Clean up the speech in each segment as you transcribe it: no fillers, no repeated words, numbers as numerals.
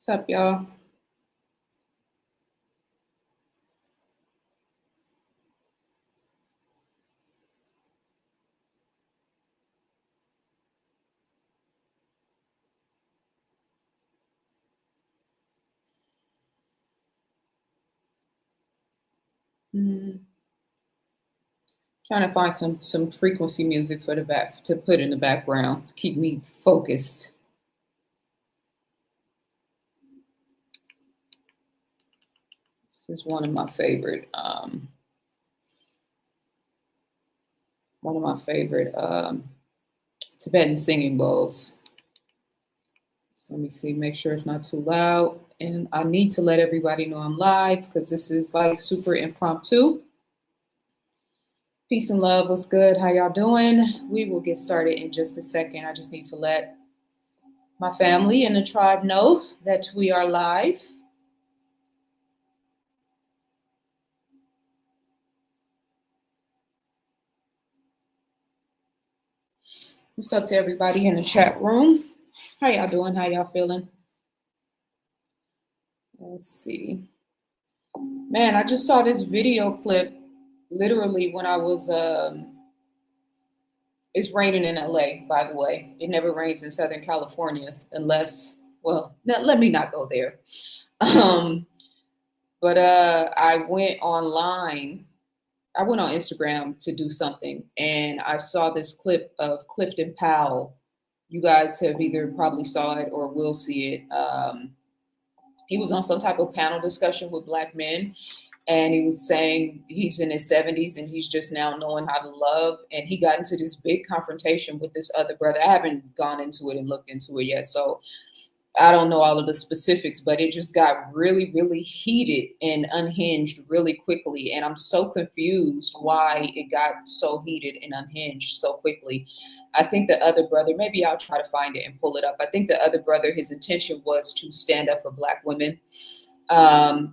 What's up, y'all? Trying to find some frequency music for the back to put in the background to keep me focused. This is one of my favorite Tibetan singing bowls. So let me see, make sure it's not too loud. And I need to let everybody know I'm live because this is like super impromptu. Peace and love, what's good? How y'all doing? We will get started in just a second. I just need to let my family and the tribe know that we are live. What's up to everybody in the chat room? How y'all doing? How y'all feeling? Let's see. Man, I just saw this video clip literally when I was, it's raining in LA, by the way. It never rains in Southern California unless, well, let me not go there. But I went online. I went on Instagram to do something, and I saw this clip of Clifton Powell. You guys have either probably saw it or will see it. He was on some type of panel discussion with Black men, and he was saying he's in his 70s and he's just now knowing how to love. And he got into this big confrontation with this other brother. I haven't gone into it and looked into it yet, so I don't know all of the specifics, but it just got really, really heated and unhinged really quickly. And I'm so confused why it got so heated and unhinged so quickly. I think the other brother, maybe I'll try to find it and pull it up. I think the other brother, his intention was to stand up for Black women,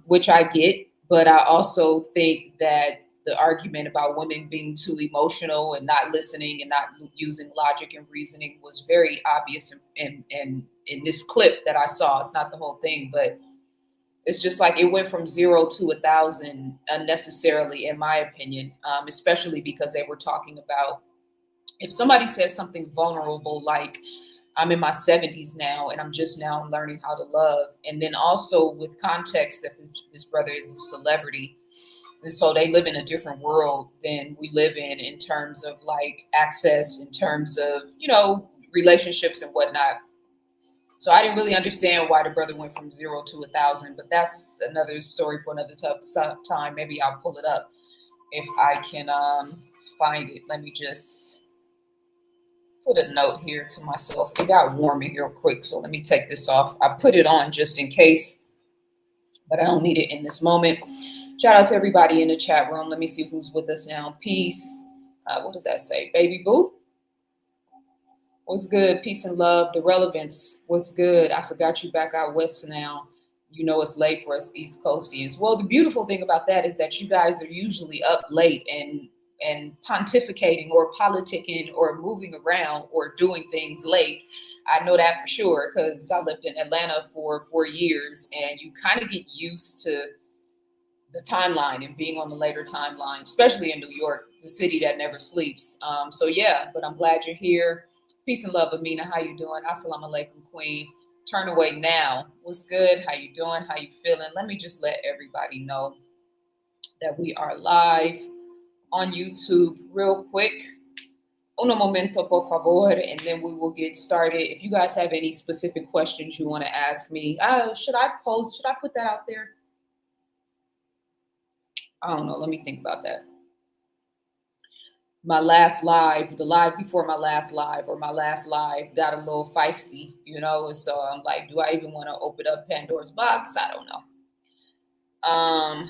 which I get. But I also think that the argument about women being too emotional and not listening and not using logic and reasoning was very obvious in this clip that I saw. It's not the whole thing, but it's just like it went from 0 to 1,000 unnecessarily, in my opinion, especially because they were talking about if somebody says something vulnerable like, I'm in my 70s now and I'm just now learning how to love. And then also with context that this brother is a celebrity. And so they live in a different world than we live in terms of like access, in terms of, relationships and whatnot. So I didn't really understand why the brother went from 0 to 1,000, but that's another story for another time. Maybe I'll pull it up if I can find it. Let me just put a note here to myself. It got warm in here quick, so let me take this off. I put it on just in case, but I don't need it in this moment. Shout out to everybody in the chat room. Let me see who's with us now. Peace. What does that say? Baby Boo? What's good? Peace and love. The relevance was good. I forgot you back out west now. You know it's late for us East Coastians. Well, the beautiful thing about that is that you guys are usually up late and pontificating or politicking or moving around or doing things late. I know that for sure because I lived in Atlanta for 4 years, and you kind of get used to the timeline and being on the later timeline, especially in New York, the city that never sleeps. So yeah, but I'm glad you're here. Peace and love, Amina. How you doing? Assalamu alaikum, Queen. Turn away now. What's good? How you doing? How you feeling? Let me just let everybody know that we are live on YouTube real quick. Uno momento, por favor, and then we will get started. If you guys have any specific questions you want to ask me, should I put that out there? I don't know. Let me think about that. My last live, the live before my last live, or my last live got a little feisty, so I'm like, do I even want to open up Pandora's box? I don't know.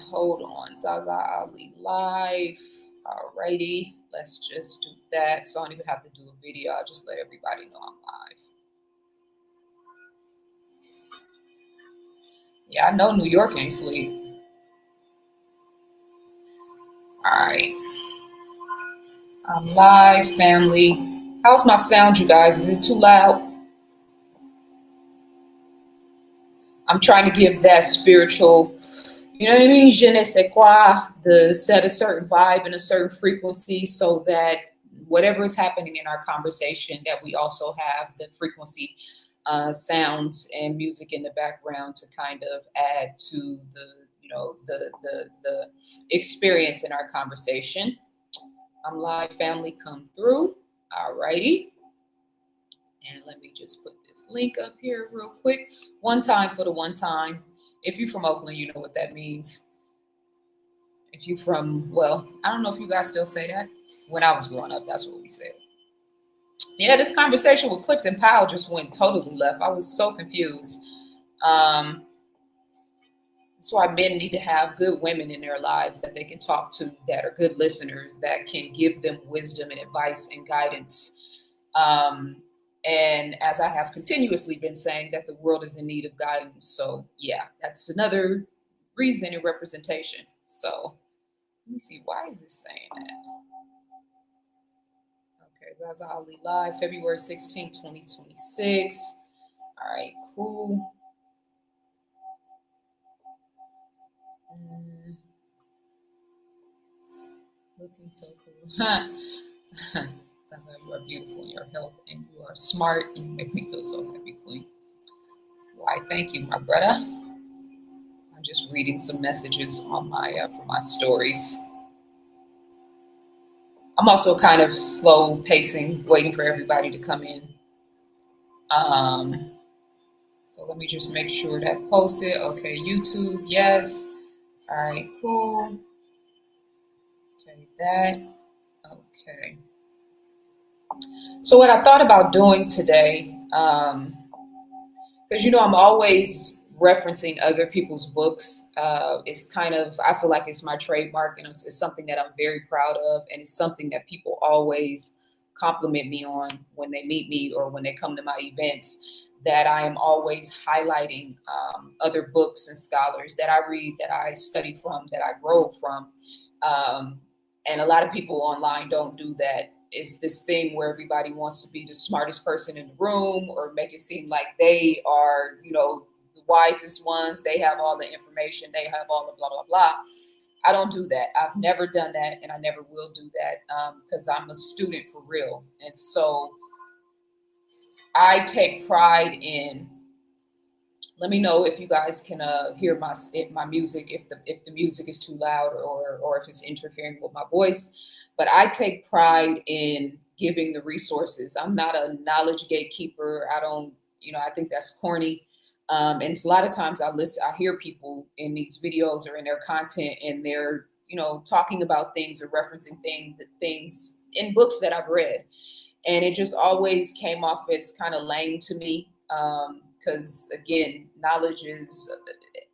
Hold on. ZaZa Ali Live. Alrighty. Let's just do that. So I don't even have to do a video. I'll just let everybody know I'm live. Yeah, I know New York ain't sleep. All right. I'm live, family. How's my sound, you guys? Is it too loud? I'm trying to give that spiritual, you know what I mean? Je ne sais quoi, the set a certain vibe and a certain frequency so that whatever is happening in our conversation, that we also have the frequency, sounds and music in the background to kind of add to the, you know, the experience in our conversation. I'm live, family, come through. All righty. And let me just put this link up here real quick. One time for the one time. If you're from Oakland, you know what that means. If you're from, well, I don't know if you guys still say that. When I was growing up, that's what we said. Yeah, this conversation with Clifton Powell just went totally left. I was so confused. That's why men need to have good women in their lives that they can talk to, that are good listeners, that can give them wisdom and advice and guidance. And as I have continuously been saying, that the world is in need of guidance. So yeah, that's another reason in representation. So let me see, why is this saying that? Okay, ZaZa Ali Live, February 16, 2026. All right, cool. Looking so cool. You are beautiful in your health, and you are smart, and you make me feel so happy, Queen. Why, thank you, my brother. I'm just reading some messages on my for my stories. I'm also kind of slow pacing, waiting for everybody to come in. So let me just make sure that posted. Okay, YouTube, yes. All right, cool. Okay, that. Okay. So what I thought about doing today, because you know I'm always referencing other people's books. It's kind of, I feel like it's my trademark, and it's something that I'm very proud of, and it's something that people always compliment me on when they meet me or when they come to my events, that I am always highlighting other books and scholars that I read, that I study from, that I grow from. And a lot of people online don't do that. It's this thing where everybody wants to be the smartest person in the room or make it seem like they are, you know, the wisest ones. They have all the information. They have all the blah, blah, blah. I don't do that. I've never done that, and I never will do that because I'm a student for real. And so I take pride in, let me know if you guys can hear my music, if the music is too loud or if it's interfering with my voice. But I take pride in giving the resources. I'm not a knowledge gatekeeper. I don't, you know, I think that's corny. And it's a lot of times I hear people in these videos or in their content, and they're, you know, talking about things or referencing things in books that I've read. And it just always came off as kind of lame to me. Because again, knowledge is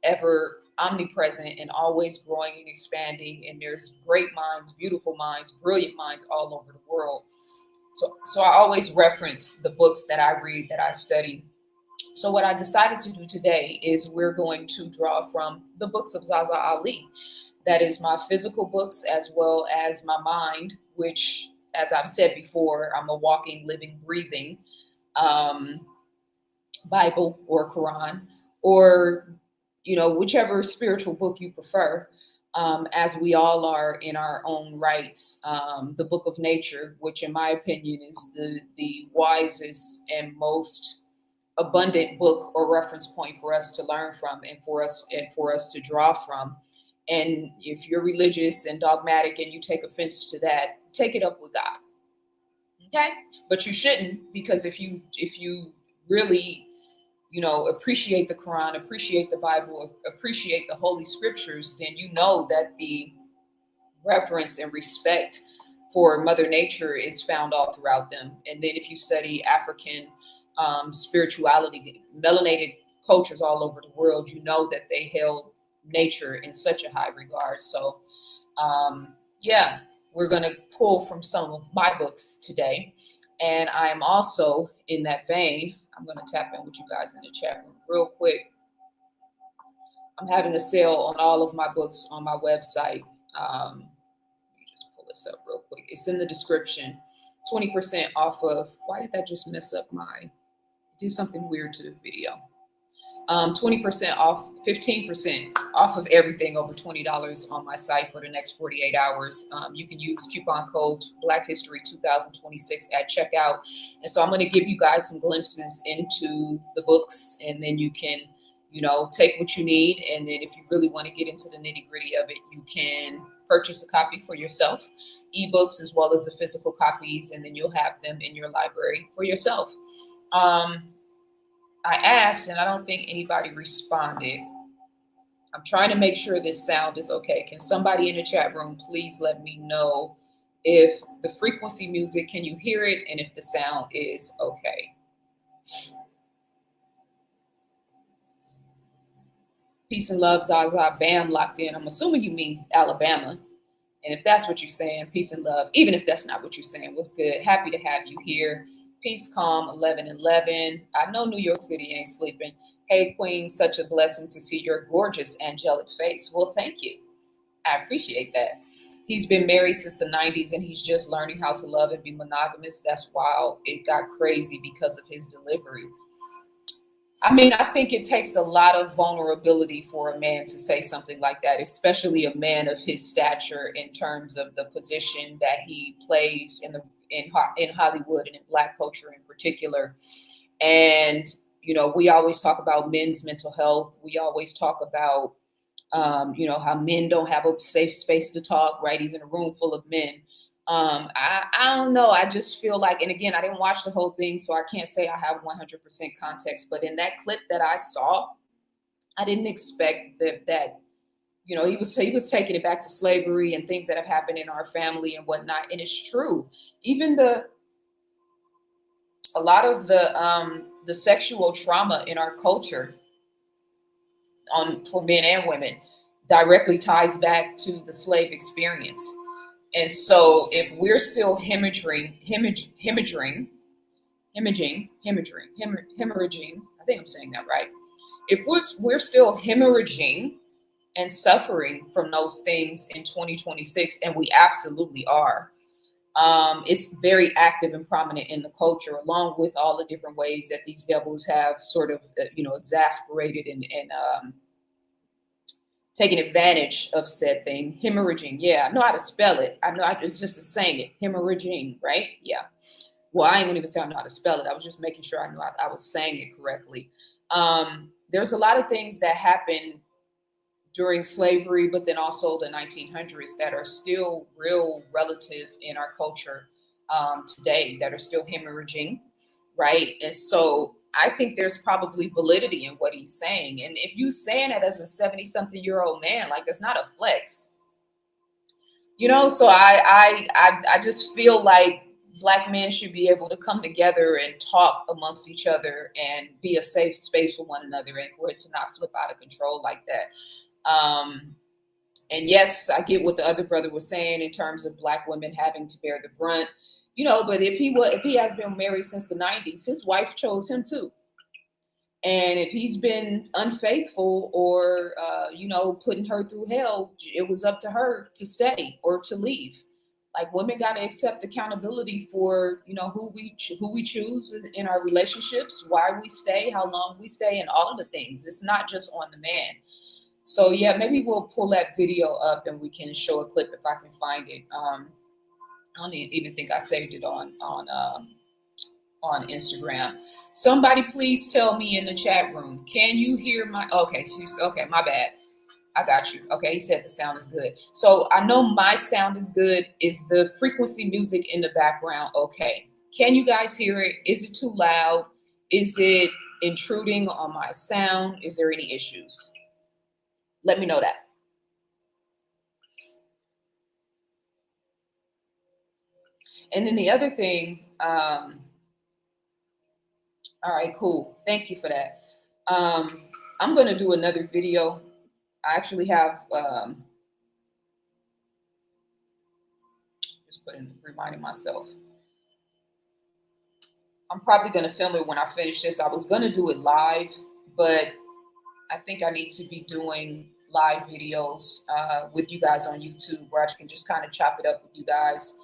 ever omnipresent and always growing and expanding. And there's great minds, beautiful minds, brilliant minds all over the world. So I always reference the books that I read, that I study. So what I decided to do today is we're going to draw from the books of ZaZa Ali. That is my physical books as well as my mind, which, as I've said before, I'm a walking, living, breathing Bible or Quran, or, you know, whichever spiritual book you prefer, as we all are in our own rights. The book of nature, which in my opinion is the wisest and most abundant book or reference point for us to learn from, and for us to draw from. And if you're religious and dogmatic and you take offense to that, take it up with God. Okay? But you shouldn't, because if you really, you know, appreciate the Quran, appreciate the Bible, appreciate the Holy Scriptures, then you know that the reverence and respect for Mother Nature is found all throughout them. And then if you study African spirituality, melanated cultures all over the world, you know that they held nature in such a high regard. So yeah, we're going to pull from some of my books today. And I'm also, in that vein, I'm going to tap in with you guys in the chat room real quick. I'm having a sale on all of my books on my website. Let me just pull this up real quick. It's in the description. 20% off of, why did that just mess up do something weird to the video? 20% off, 15% off of everything over $20 on my site for the next 48 hours. You can use coupon code Black History 2026 at checkout. And so I'm going to give you guys some glimpses into the books, and then you can, you know, take what you need. And then if you really want to get into the nitty gritty of it, you can purchase a copy for yourself, ebooks as well as the physical copies, and then you'll have them in your library for yourself. I asked, and I don't think anybody responded. I'm trying to make sure this sound is okay. Can somebody in the chat room please let me know if the frequency music, can you hear it, and if the sound is okay? Peace and love, ZaZa. Bam, locked in. I'm assuming you mean Alabama. And if that's what you're saying, peace and love. Even if that's not what you're saying, what's good? Happy to have you here. Peace, calm, 1111. I know New York City ain't sleeping. Hey, Queen, such a blessing to see your gorgeous angelic face. Well, thank you. I appreciate that. He's been married since the 90s, and he's just learning how to love and be monogamous. That's wild. It got crazy because of his delivery. I mean, I think it takes a lot of vulnerability for a man to say something like that, especially a man of his stature in terms of the position that he plays in Hollywood and in Black culture in particular. And, you know, we always talk about men's mental health. We always talk about, you know, how men don't have a safe space to talk, right? He's in a room full of men. I don't know. I just feel like, and again, I didn't watch the whole thing, so I can't say I have 100% context, but in that clip that I saw, I didn't expect that, you know, he was taking it back to slavery and things that have happened in our family and whatnot. And it's true. Even a lot of the sexual trauma in our culture for men and women directly ties back to the slave experience. And so if we're still hemorrhaging, I think I'm saying that right. If we're still hemorrhaging and suffering from those things in 2026, and we absolutely are, it's very active and prominent in the culture, along with all the different ways that these devils have sort of, you know, exasperated and taking advantage of said thing. Hemorrhaging. Yeah, I know how to spell it. It's just saying it. Hemorrhaging, right? Yeah. Well, I ain't gonna even say I know how to spell it. I was just making sure I knew I was saying it correctly. There's a lot of things that happened during slavery, but then also the 1900s that are still real relative in our culture today, that are still hemorrhaging, right? And so I think there's probably validity in what he's saying. And if you saying it as a 70-something-year-old man, like, that's not a flex, you know? So I just feel like Black men should be able to come together and talk amongst each other and be a safe space for one another, and for it to not flip out of control like that. And yes, I get what the other brother was saying in terms of Black women having to bear the brunt. You know, but if he has been married since the 90s, his wife chose him too. And if he's been unfaithful or, you know, putting her through hell, it was up to her to stay or to leave. Like, women got to accept accountability for, you know, who we choose in our relationships, why we stay, how long we stay, and all of the things. It's not just on the man. So yeah, maybe we'll pull that video up and we can show a clip if I can find it. I don't even think I saved it on Instagram. Somebody please tell me in the chat room, can you hear my, okay, my bad. I got you. Okay, he said the sound is good. So I know my sound is good. Is the frequency music in the background okay? Can you guys hear it? Is it too loud? Is it intruding on my sound? Is there any issues? Let me know that. And then the other thing, all right, cool. Thank you for that. I'm going to do another video. I actually have, reminding myself. I'm probably going to film it when I finish this. I was going to do it live, but I think I need to be doing live videos with you guys on YouTube, where I can just kind of chop it up with you guys.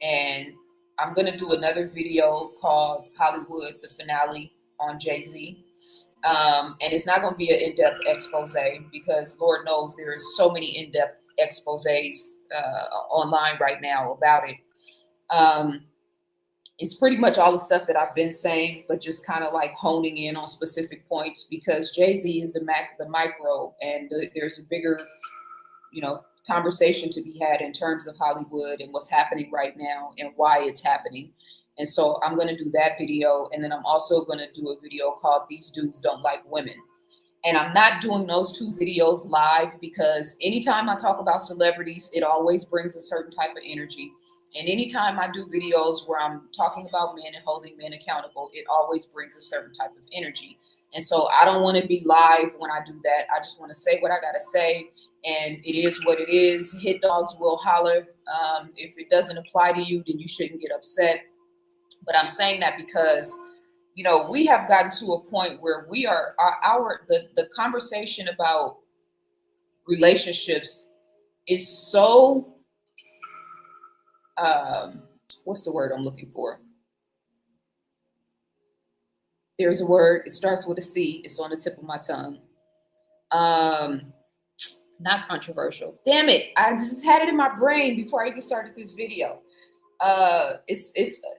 And I'm going to do another video called Hollywood, the finale on Jay-Z. And it's not going to be an in-depth expose because Lord knows there is so many in-depth exposés online right now about it. It's pretty much all the stuff that I've been saying, but just kind of like honing in on specific points because Jay-Z is the micro, and there's a bigger, conversation to be had in terms of Hollywood and what's happening right now and why it's happening. And so I'm going to do that video. And then I'm also going to do a video called These Dudes Don't Like Women. And I'm not doing those two videos live because anytime I talk about celebrities, it always brings a certain type of energy. And anytime I do videos where I'm talking about men and holding men accountable, it always brings a certain type of energy. And so I don't want to be live when I do that. I just want to say what I got to say. And it is what it is. Hit dogs will holler. If it doesn't apply to you, then you shouldn't get upset. But I'm saying that because, we have gotten to a point where we are the conversation about relationships is so, what's the word I'm looking for? There's a word, it starts with a C. It's on the tip of my tongue. Not controversial. Damn it. I just had it in my brain before I even started this video.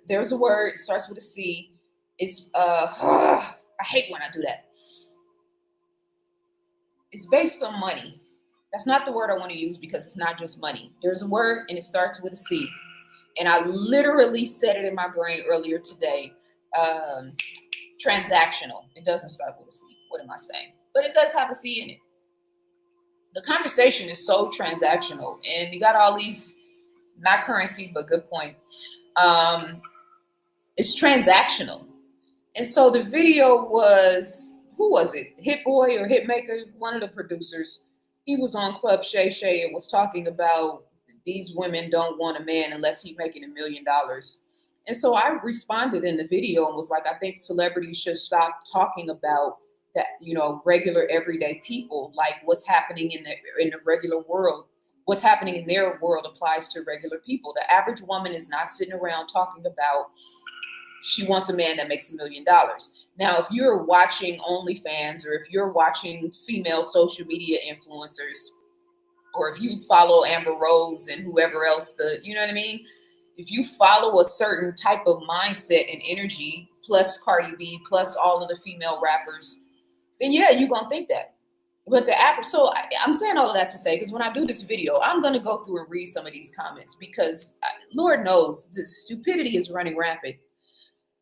There's a word, it starts with a C. It's I hate when I do that. It's based on money. That's not the word I want to use because it's not just money. There's a word and it starts with a C. And I literally said it in my brain earlier today. Transactional. It doesn't start with a C. What am I saying? But it does have a C in it. The conversation is so transactional, and you got all these, not currency, but good point. It's transactional. And so the video was, who was it? Hit Boy or Hitmaker, one of the producers. He was on Club Shay Shay and was talking about these women don't want a man unless he's making $1 million. And so I responded in the video and was like, I think celebrities should stop talking about that, regular everyday people, like what's happening in the regular world, what's happening in their world applies to regular people. The average woman is not sitting around talking about she wants a man that makes $1 million. Now, if you're watching OnlyFans or if you're watching female social media influencers, or if you follow Amber Rose and whoever else, you know what I mean? If you follow a certain type of mindset and energy, plus Cardi B, plus all of the female rappers, then yeah, you're going to think that. But the average, so I'm saying all of that to say, because when I do this video, I'm going to go through and read some of these comments because Lord knows the stupidity is running rampant.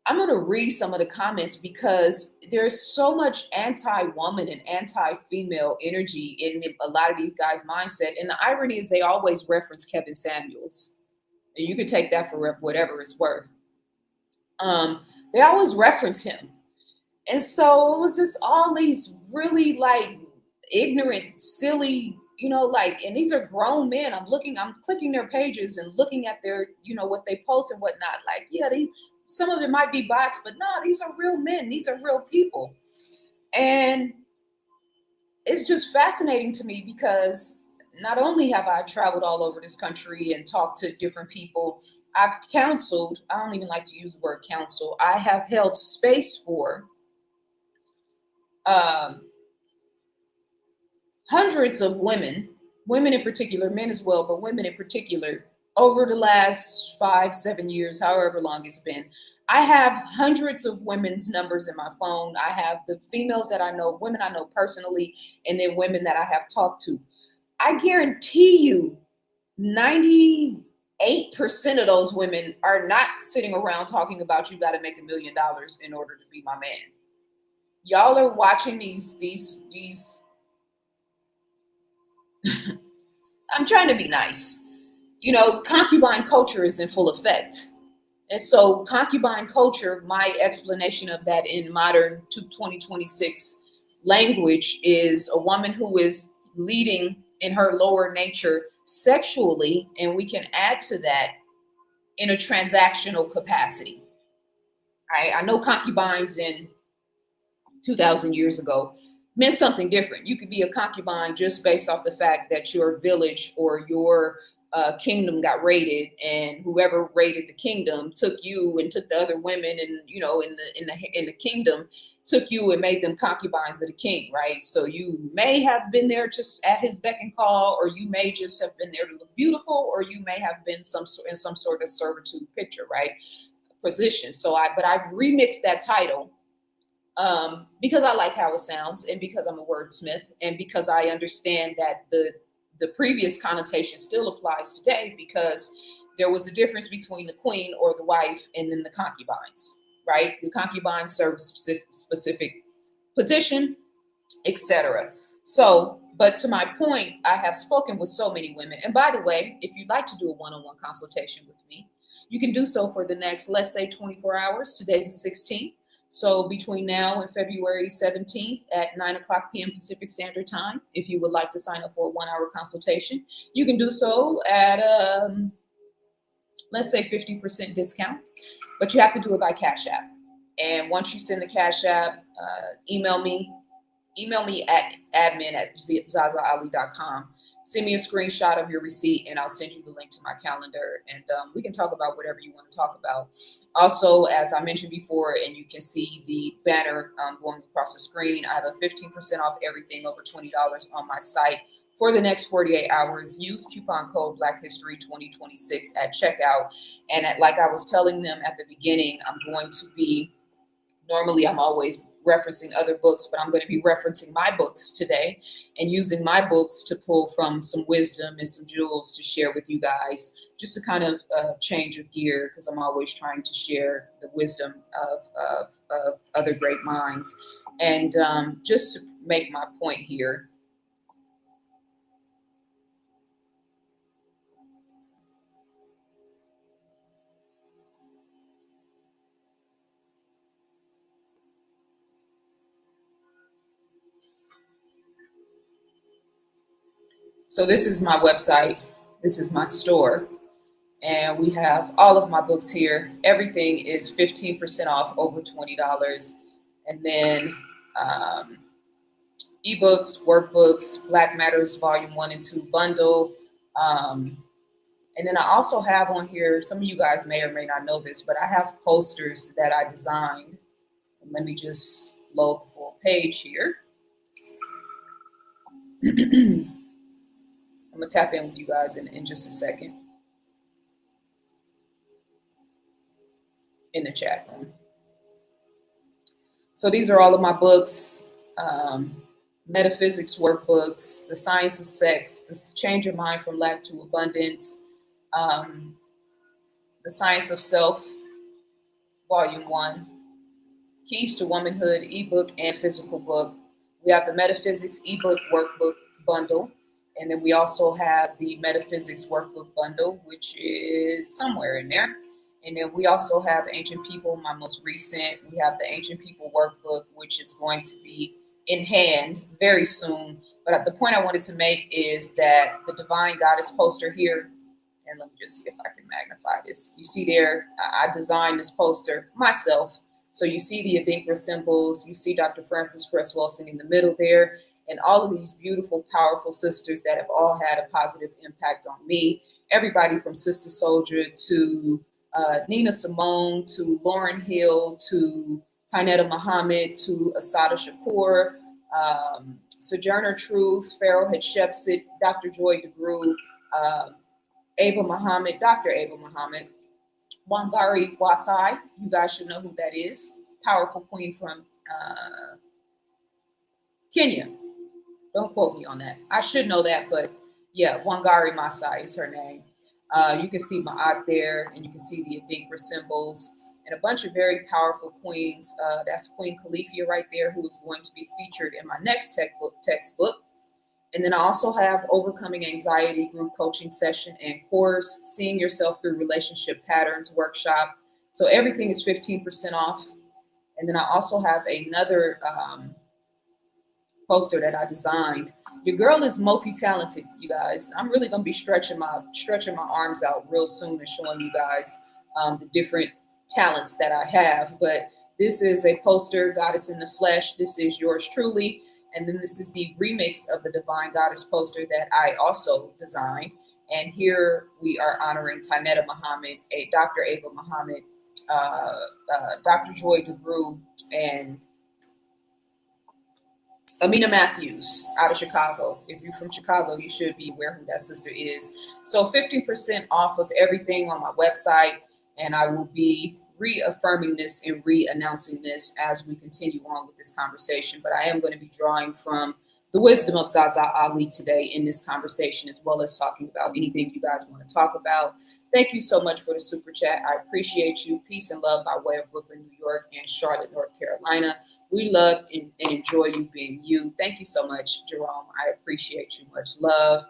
I'm going to read some of the comments because there's so much anti-woman and anti-female energy in a lot of these guys' mindset. And the irony is they always reference Kevin Samuels. And you can take that for whatever it's worth. They always reference him. And so it was just all these really like ignorant, silly, and these are grown men. I'm clicking their pages and looking at their, what they post and whatnot. Like, yeah, some of it might be bots, but no, these are real men. These are real people. And it's just fascinating to me because not only have I traveled all over this country and talked to different people, I've counseled. I don't even like to use the word counsel. I have held space for hundreds of women in particular, men as well, but women in particular, over the last 5-7 years, however long it's been. I have hundreds of women's numbers in my phone. I have the females that I know, women I know personally, and then women that I have talked to. I guarantee you 98% of those women are not sitting around talking about you got to make $1 million in order to be my man. Y'all are watching these I'm trying to be nice. Concubine culture is in full effect. And so concubine culture, my explanation of that in modern 2026 language is a woman who is leading in her lower nature sexually, and we can add to that in a transactional capacity. I know concubines in 2,000 years ago meant something different. You could be a concubine just based off the fact that your village or your kingdom got raided, and whoever raided the kingdom took you and took the other women and in the kingdom, took you and made them concubines of the king, right? So you may have been there just at his beck and call, or you may just have been there to look beautiful, or you may have been in some sort of servitude picture, right? Position. So I remixed that title because I like how it sounds, and because I'm a wordsmith, and because I understand that the previous connotation still applies today, because there was a difference between the queen or the wife and then the concubines, right? The concubines serve a specific position, etc. So, but to my point, I have spoken with so many women. And by the way, if you'd like to do a one-on-one consultation with me, you can do so for the next, let's say, 24 hours. Today's the 16th. So between now and February 17th at 9 o'clock p.m. Pacific Standard Time, if you would like to sign up for a 1-hour consultation, you can do so at, let's say, 50% discount. But you have to do it by Cash App. And once you send the Cash App, email me at admin@ZaZaAli.com. Send me a screenshot of your receipt, and I'll send you the link to my calendar, and we can talk about whatever you want to talk about. Also, as I mentioned before, and you can see the banner going across the screen, I have a 15% off everything over $20 on my site for the next 48 hours. Use coupon code Black History 2026 at checkout. And like I was telling them at the beginning, I'm going to be, normally I'm always referencing other books, but I'm going to be referencing my books today and using my books to pull from some wisdom and some jewels to share with you guys, just to kind of change of gear, because I'm always trying to share the wisdom of other great minds. And just to make my point here, so this is my website, this is my store, and we have all of my books here. Everything is 15% off over $20. And then ebooks, workbooks, Black Matters Volume 1 and 2 bundle. And then I also have on here, some of you guys may or may not know this, but I have posters that I designed. And let me just load the full page here. I'm gonna tap in with you guys in just a second in the chat room. So these are all of my books, metaphysics workbooks, the science of sex, the change your mind from lack to abundance, the science of self, volume 1, keys to womanhood, ebook and physical book. We have the metaphysics ebook workbook bundle. And then we also have the metaphysics workbook bundle, which is somewhere in there. And then we also have Ancient People, my most recent. We have the Ancient People workbook, which is going to be in hand very soon. But the point I wanted to make is that the Divine Goddess poster here, and let me just see if I can magnify this. You see there, I designed this poster myself. So you see the Adinkra symbols, you see Dr. Frances Cress Welsing in the middle there, and all of these beautiful, powerful sisters that have all had a positive impact on me. Everybody from Sister Soldier to Nina Simone, to Lauryn Hill, to Tainetta Muhammad, to Asada Shakur, Sojourner Truth, Pharaoh Hatshepsut, Dr. Joy DeGruy, Ava Muhammad, Dr. Ava Muhammad, Wangari Wasai, you guys should know who that is. Powerful queen from Kenya. Don't quote me on that. I should know that, but yeah, Wangari Maathai is her name. You can see Ma'at there, and you can see the Adinkra symbols, and a bunch of very powerful queens. That's Queen Califia right there, who is going to be featured in my next textbook. And then I also have Overcoming Anxiety group coaching session and course, Seeing Yourself Through Relationship Patterns workshop. So everything is 15% off. And then I also have another poster that I designed. Your girl is multi-talented, you guys. I'm really gonna be stretching my arms out real soon and showing you guys the different talents that I have. But this is a poster, Goddess in the Flesh. This is yours truly. And then this is the remix of the Divine Goddess poster that I also designed. And here we are honoring Tainetta Muhammad, Dr. Ava Muhammad, Dr. Joy DeGruy, and Amina Matthews out of Chicago. If you're from Chicago, you should be aware who that sister is. So 15% off of everything on my website. And I will be reaffirming this and re-announcing this as we continue on with this conversation. But I am going to be drawing from the wisdom of ZaZa Ali today in this conversation, as well as talking about anything you guys want to talk about. Thank you so much for the super chat. I appreciate you. Peace and love by way of Brooklyn, New York, and Charlotte, North Carolina. We love and enjoy you being you. Thank you so much, Jerome. I appreciate you. Much love.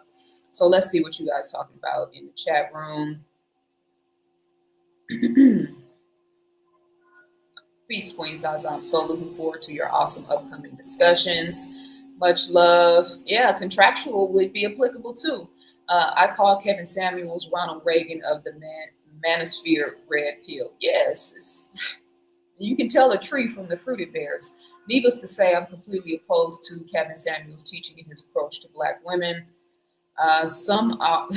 So let's see what you guys are talking about in the chat room. Peace, Queen ZaZa. I'm so looking forward to your awesome upcoming discussions. Much love. Yeah, contractual would be applicable too. I call Kevin Samuels Ronald Reagan of the Manosphere Red Pill. Yes, you can tell a tree from the fruit it bears. Needless to say, I'm completely opposed to Kevin Samuels' teaching and his approach to Black women. Some are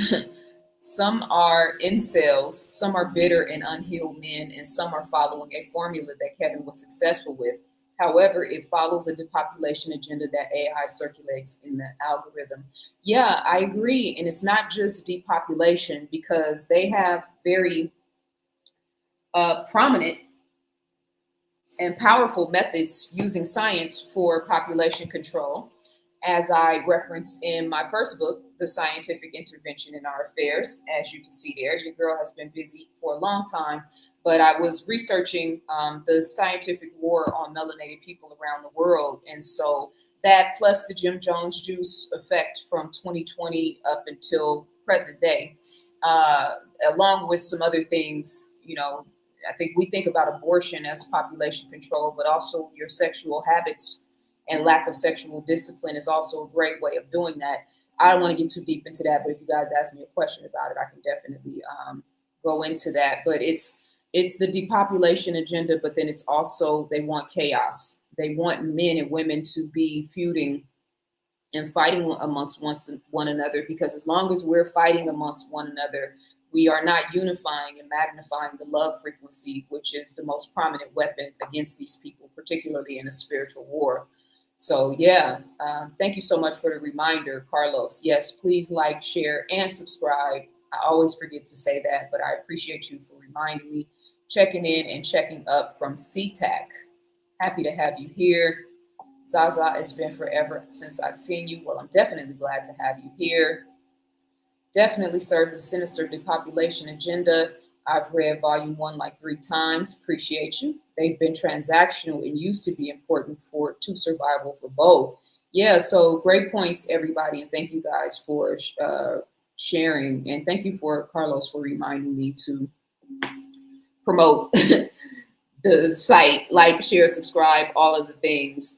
incels, some are bitter and unhealed men, and some are following a formula that Kevin was successful with. However, it follows a depopulation agenda that AI circulates in the algorithm. Yeah, I agree. And it's not just depopulation, because they have very prominent and powerful methods using science for population control. As I referenced in my first book, The Scientific Intervention in Our Affairs. As you can see there, your girl has been busy for a long time. But I was researching the scientific war on melanated people around the world. And so that, plus the Jim Jones juice effect from 2020 up until present day, along with some other things, I think we think about abortion as population control, but also your sexual habits and lack of sexual discipline is also a great way of doing that. I don't want to get too deep into that, but if you guys ask me a question about it, I can definitely go into that. But it's the depopulation agenda, but then it's also, they want chaos. They want men and women to be feuding and fighting amongst one another, because as long as we're fighting amongst one another, we are not unifying and magnifying the love frequency, which is the most prominent weapon against these people, particularly in a spiritual war. So yeah, thank you so much for the reminder, Carlos. Yes, please like, share, and subscribe. I always forget to say that, but I appreciate you for reminding me. Checking in and checking up from SeaTac. Happy to have you here. ZaZa, it's been forever since I've seen you. Well, I'm definitely glad to have you here. Definitely serves a sinister depopulation agenda. I've read volume 1 like 3 times. Appreciate you. They've been transactional and used to be important to survival for both. Yeah, so great points, everybody. And thank you guys for sharing. And thank you for Carlos for reminding me to promote the site, like, share, subscribe, all of the things.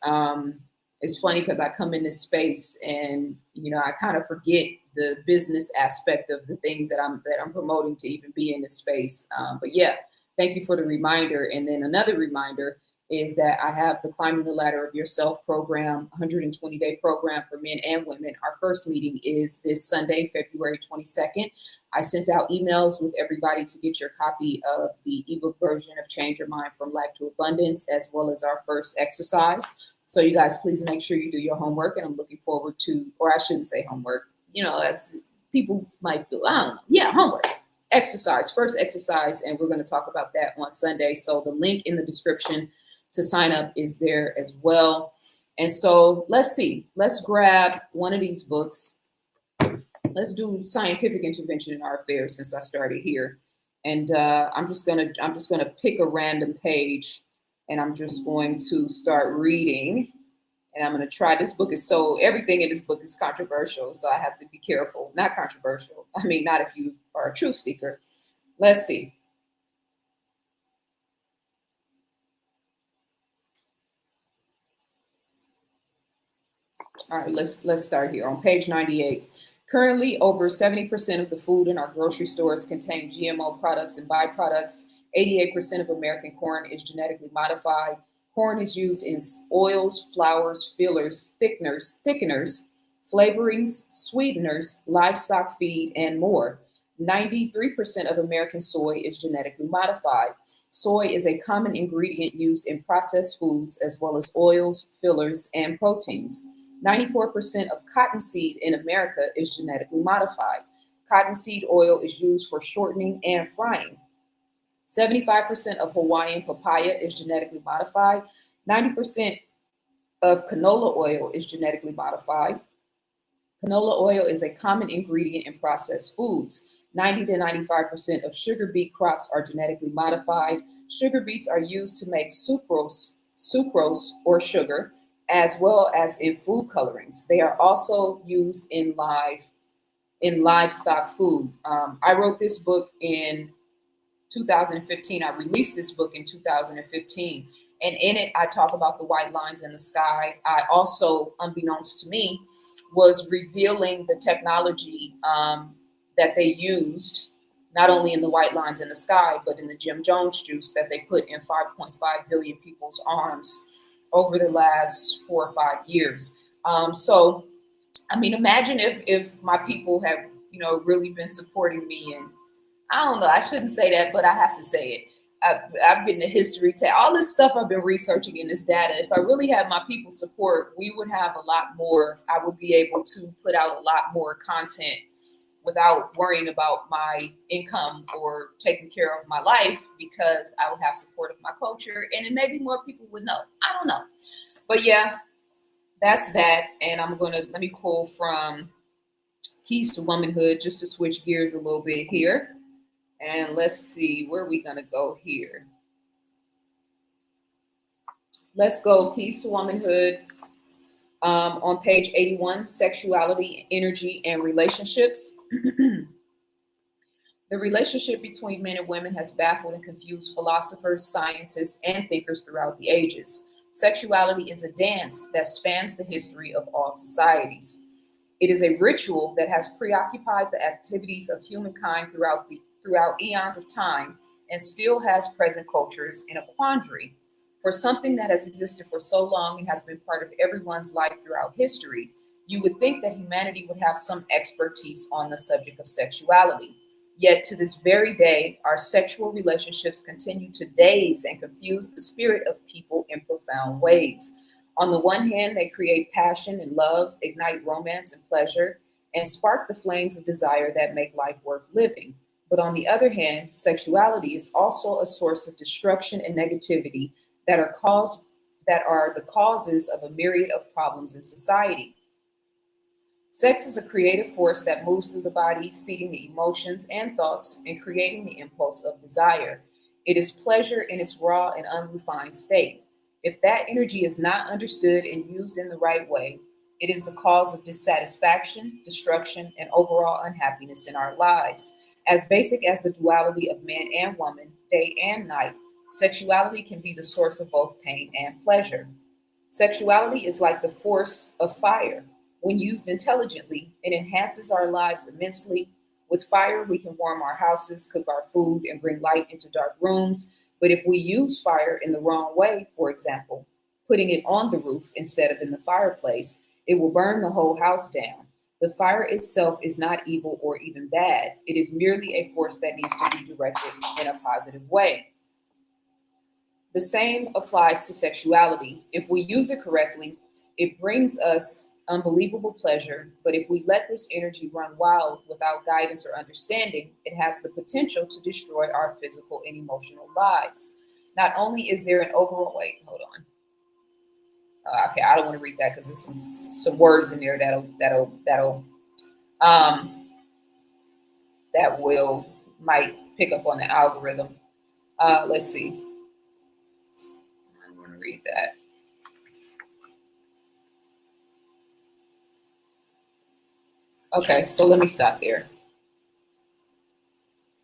It's funny because I come in this space and, I kind of forget the business aspect of the things that I'm promoting to even be in this space. But yeah, thank you for the reminder. And then another reminder is that I have the Climbing the Ladder of Yourself program, 120-day program for men and women. Our first meeting is this Sunday, February 22nd. I sent out emails with everybody to get your copy of the ebook version of Change Your Mind from Lack to Abundance, as well as our first exercise. So you guys, please make sure you do your homework. And I'm looking forward to, or I shouldn't say homework, that's, people might do, I don't know. Yeah, homework, exercise, first exercise. And we're going to talk about that on Sunday. So the link in the description to sign up is there as well. And so let's see, let's grab one of these books. Let's do Scientific Intervention in Our Affairs since I started here. And I'm just gonna pick a random page and I'm just going to start reading. And I'm gonna try, this book is everything in this book is controversial. So I have to be careful. Not controversial. I mean, not if you are a truth seeker. Let's see. All right, let's start here on page 98. Currently, over 70% of the food in our grocery stores contain GMO products and byproducts. 88% of American corn is genetically modified. Corn is used in oils, flours, fillers, thickeners, flavorings, sweeteners, livestock feed, and more. 93% of American soy is genetically modified. Soy is a common ingredient used in processed foods as well as oils, fillers, and proteins. 94% of cottonseed in America is genetically modified. Cottonseed oil is used for shortening and frying. 75% of Hawaiian papaya is genetically modified. 90% of canola oil is genetically modified. Canola oil is a common ingredient in processed foods. 90 to 95% of sugar beet crops are genetically modified. Sugar beets are used to make sucrose or sugar, as well as in food colorings. They are also used in livestock food. I wrote this book in 2015. I released this book in 2015. And in it, I talk about the white lines in the sky. I also, unbeknownst to me, was revealing the technology that they used, not only in the white lines in the sky, but in the Jim Jones juice that they put in 5.5 billion people's arms over the last 4 or 5 years. So, I mean, imagine if my people have, really been supporting me. And I don't know, I shouldn't say that, but I have to say it. I've been to history, all this stuff I've been researching in this data. If I really had my people support, we would have a lot more. I would be able to put out a lot more content without worrying about my income or taking care of my life, because I would have support of my culture, and then maybe more people would know. I don't know. But yeah, that's that. And let me pull from Keys to Womanhood just to switch gears a little bit here. And let's see, where are we going to go here? Let's go Keys to Womanhood on page 81, Sexuality, Energy, and Relationships. The relationship between men and women has baffled and confused philosophers, scientists, and thinkers throughout the ages. Sexuality is a dance that spans the history of all societies. It is a ritual that has preoccupied the activities of humankind throughout eons of time, and still has present cultures in a quandary. For something that has existed for so long and has been part of everyone's life throughout history, you would think that humanity would have some expertise on the subject of sexuality. Yet to this very day, our sexual relationships continue to daze and confuse the spirit of people in profound ways. On the one hand, they create passion and love, ignite romance and pleasure, and spark the flames of desire that make life worth living. But on the other hand, sexuality is also a source of destruction and negativity that are the causes of a myriad of problems in society. Sex is a creative force that moves through the body, feeding the emotions and thoughts and creating the impulse of desire. It is pleasure in its raw and unrefined state. If that energy is not understood and used in the right way, it is the cause of dissatisfaction, destruction, and overall unhappiness in our lives. As basic as the duality of man and woman, day and night, sexuality can be the source of both pain and pleasure. Sexuality is like the force of fire. When used intelligently, it enhances our lives immensely. With fire, we can warm our houses, cook our food, and bring light into dark rooms. But if we use fire in the wrong way, for example, putting it on the roof instead of in the fireplace, it will burn the whole house down. The fire itself is not evil or even bad. It is merely a force that needs to be directed in a positive way. The same applies to sexuality. If we use it correctly, it brings us unbelievable pleasure, but if we let this energy run wild without guidance or understanding, it has the potential to destroy our physical and emotional lives. Not only is there an overall, hold on. Okay, I don't want to read that because there's some words in there that might pick up on the algorithm. Let's see. I don't want to read that. Okay, so let me stop there.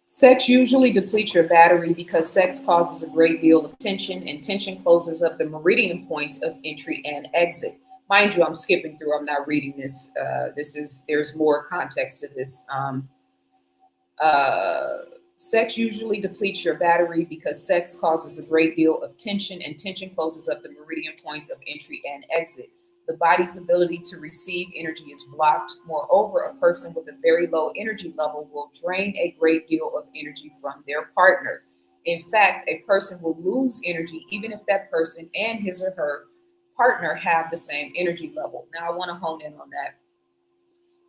Sex usually depletes your battery because sex causes a great deal of tension, and tension closes up the meridian points of entry and exit. Mind you, I'm skipping through. I'm not reading this. There's more context to this. Sex usually depletes your battery because sex causes a great deal of tension, and tension closes up the meridian points of entry and exit. The body's ability to receive energy is blocked. Moreover, a person with a very low energy level will drain a great deal of energy from their partner. In fact, a person will lose energy even if that person and his or her partner have the same energy level. Now, I want to hone in on that.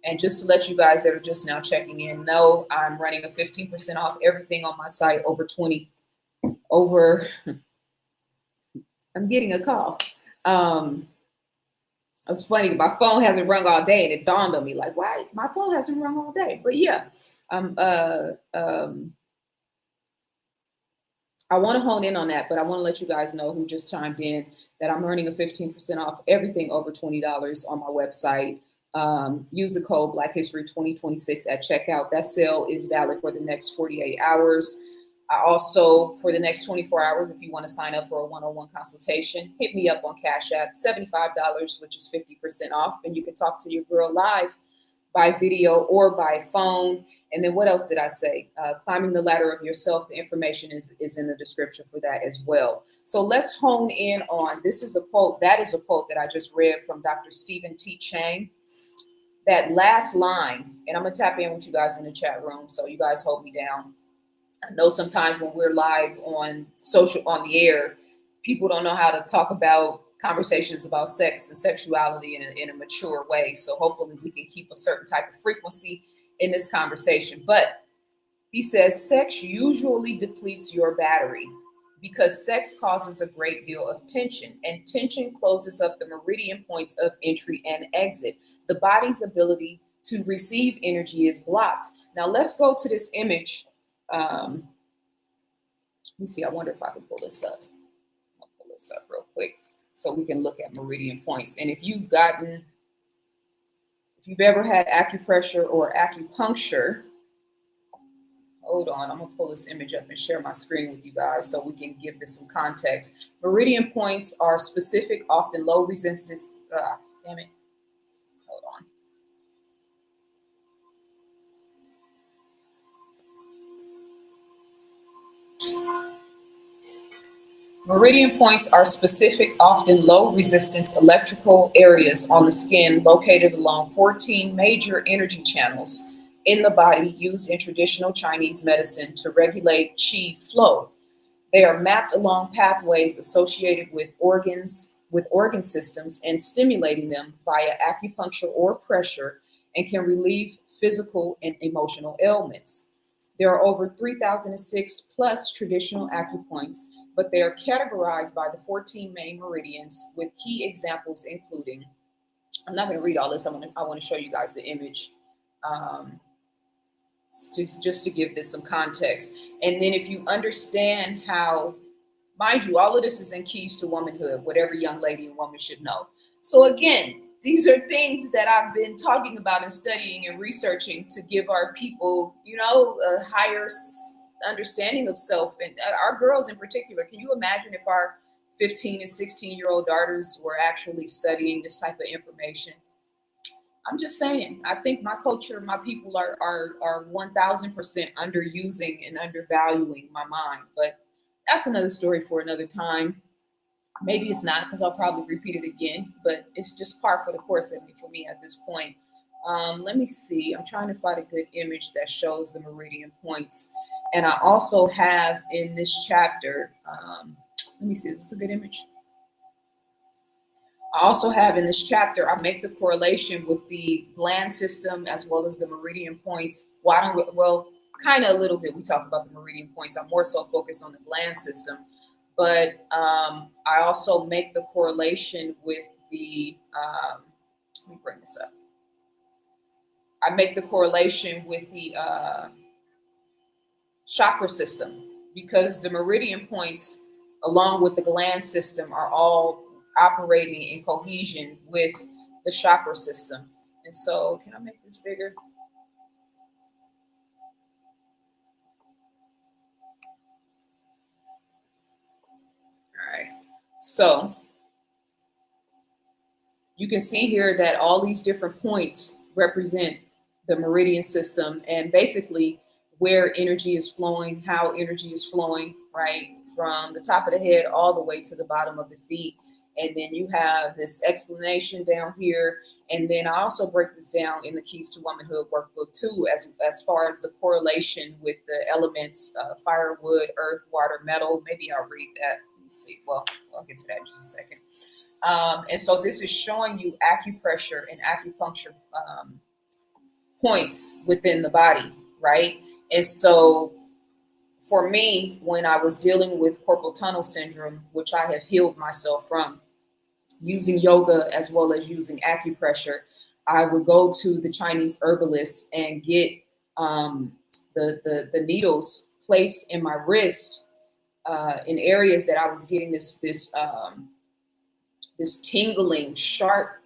And just to let you guys that are just now checking in know, I'm running a 15% off everything on my site over, I'm getting a call. It's funny, my phone hasn't rung all day, and it dawned on me, like, why my phone hasn't rung all day? But yeah, I want to hone in on that, but I want to let you guys know who just chimed in that I'm earning a 15% off everything over $20 on my website. Use the code Black History 2026 at checkout. That sale is valid for the next 48 hours. I also, for the next 24 hours, if you want to sign up for a one-on-one consultation, hit me up on Cash App, $75, which is 50% off. And you can talk to your girl live by video or by phone. And then what else did I say? Climbing the ladder of yourself. The information is in the description for that as well. So let's hone in on, this is a quote, that is a quote that I just read from Dr. Stephen T. Chang. That last line, and I'm going to tap in with you guys in the chat room, so you guys hold me down. I know sometimes when we're live on the air, people don't know how to talk about conversations about sex and sexuality in a mature way. So hopefully we can keep a certain type of frequency in this conversation. But he says sex usually depletes your battery because sex causes a great deal of tension, and tension closes up the meridian points of entry and exit. The body's ability to receive energy is blocked. Now let's go to this image. Let me see. I wonder if I can pull this up. I'll pull this up real quick so we can look at meridian points. And if you've ever had acupressure or acupuncture, hold on, I'm gonna pull this image up and share my screen with you guys so we can give this some context. Meridian points are specific, often low resistance. Damn it. Hold on. Meridian points are specific, often low resistance electrical areas on the skin located along 14 major energy channels in the body used in traditional Chinese medicine to regulate qi flow. They are mapped along pathways associated with organ systems and stimulating them via acupuncture or pressure, and can relieve physical and emotional ailments. There are over 3,006 plus traditional acupoints, but they are categorized by the 14 main meridians, with key examples including, I'm not going to read all this, I want to show you guys the image just to give this some context. And then if you understand how, mind you, all of this is in Keys to Womanhood, what every young lady and woman should know. So again, these are things that I've been talking about and studying and researching to give our people, a higher understanding of self, and our girls in particular. Can you imagine if our 15 and 16-year-old daughters were actually studying this type of information? I'm just saying, I think my culture, my people are 1,000% underusing and undervaluing my mind. But that's another story for another time. Maybe it's not, because I'll probably repeat it again, but it's just par for the course for me at this point. Let me see. I'm trying to find a good image that shows the meridian points. And I also have in this chapter, let me see, is this a good image? I also have in this chapter, I make the correlation with the gland system as well as the meridian points. Well, kind of a little bit, we talk about the meridian points. I'm more so focused on the gland system. But I also make the correlation with the, let me bring this up. I make the correlation with the chakra system, because the meridian points along with the gland system are all operating in cohesion with the chakra system. And so, can I make this bigger? All right. So you can see here that all these different points represent the meridian system, and basically where energy is flowing, how energy is flowing, right? From the top of the head all the way to the bottom of the feet. And then you have this explanation down here. And then I also break this down in the Keys to Womanhood workbook too, as far as the correlation with the elements, fire, wood, earth, water, metal. Maybe I'll read that. Let me see. Well, I'll get to that in just a second. And so this is showing you acupressure and acupuncture points within the body, right? And so for me, when I was dealing with carpal tunnel syndrome, which I have healed myself from, using yoga as well as using acupressure, I would go to the Chinese herbalist and get the needles placed in my wrist in areas that I was getting this tingling, sharp,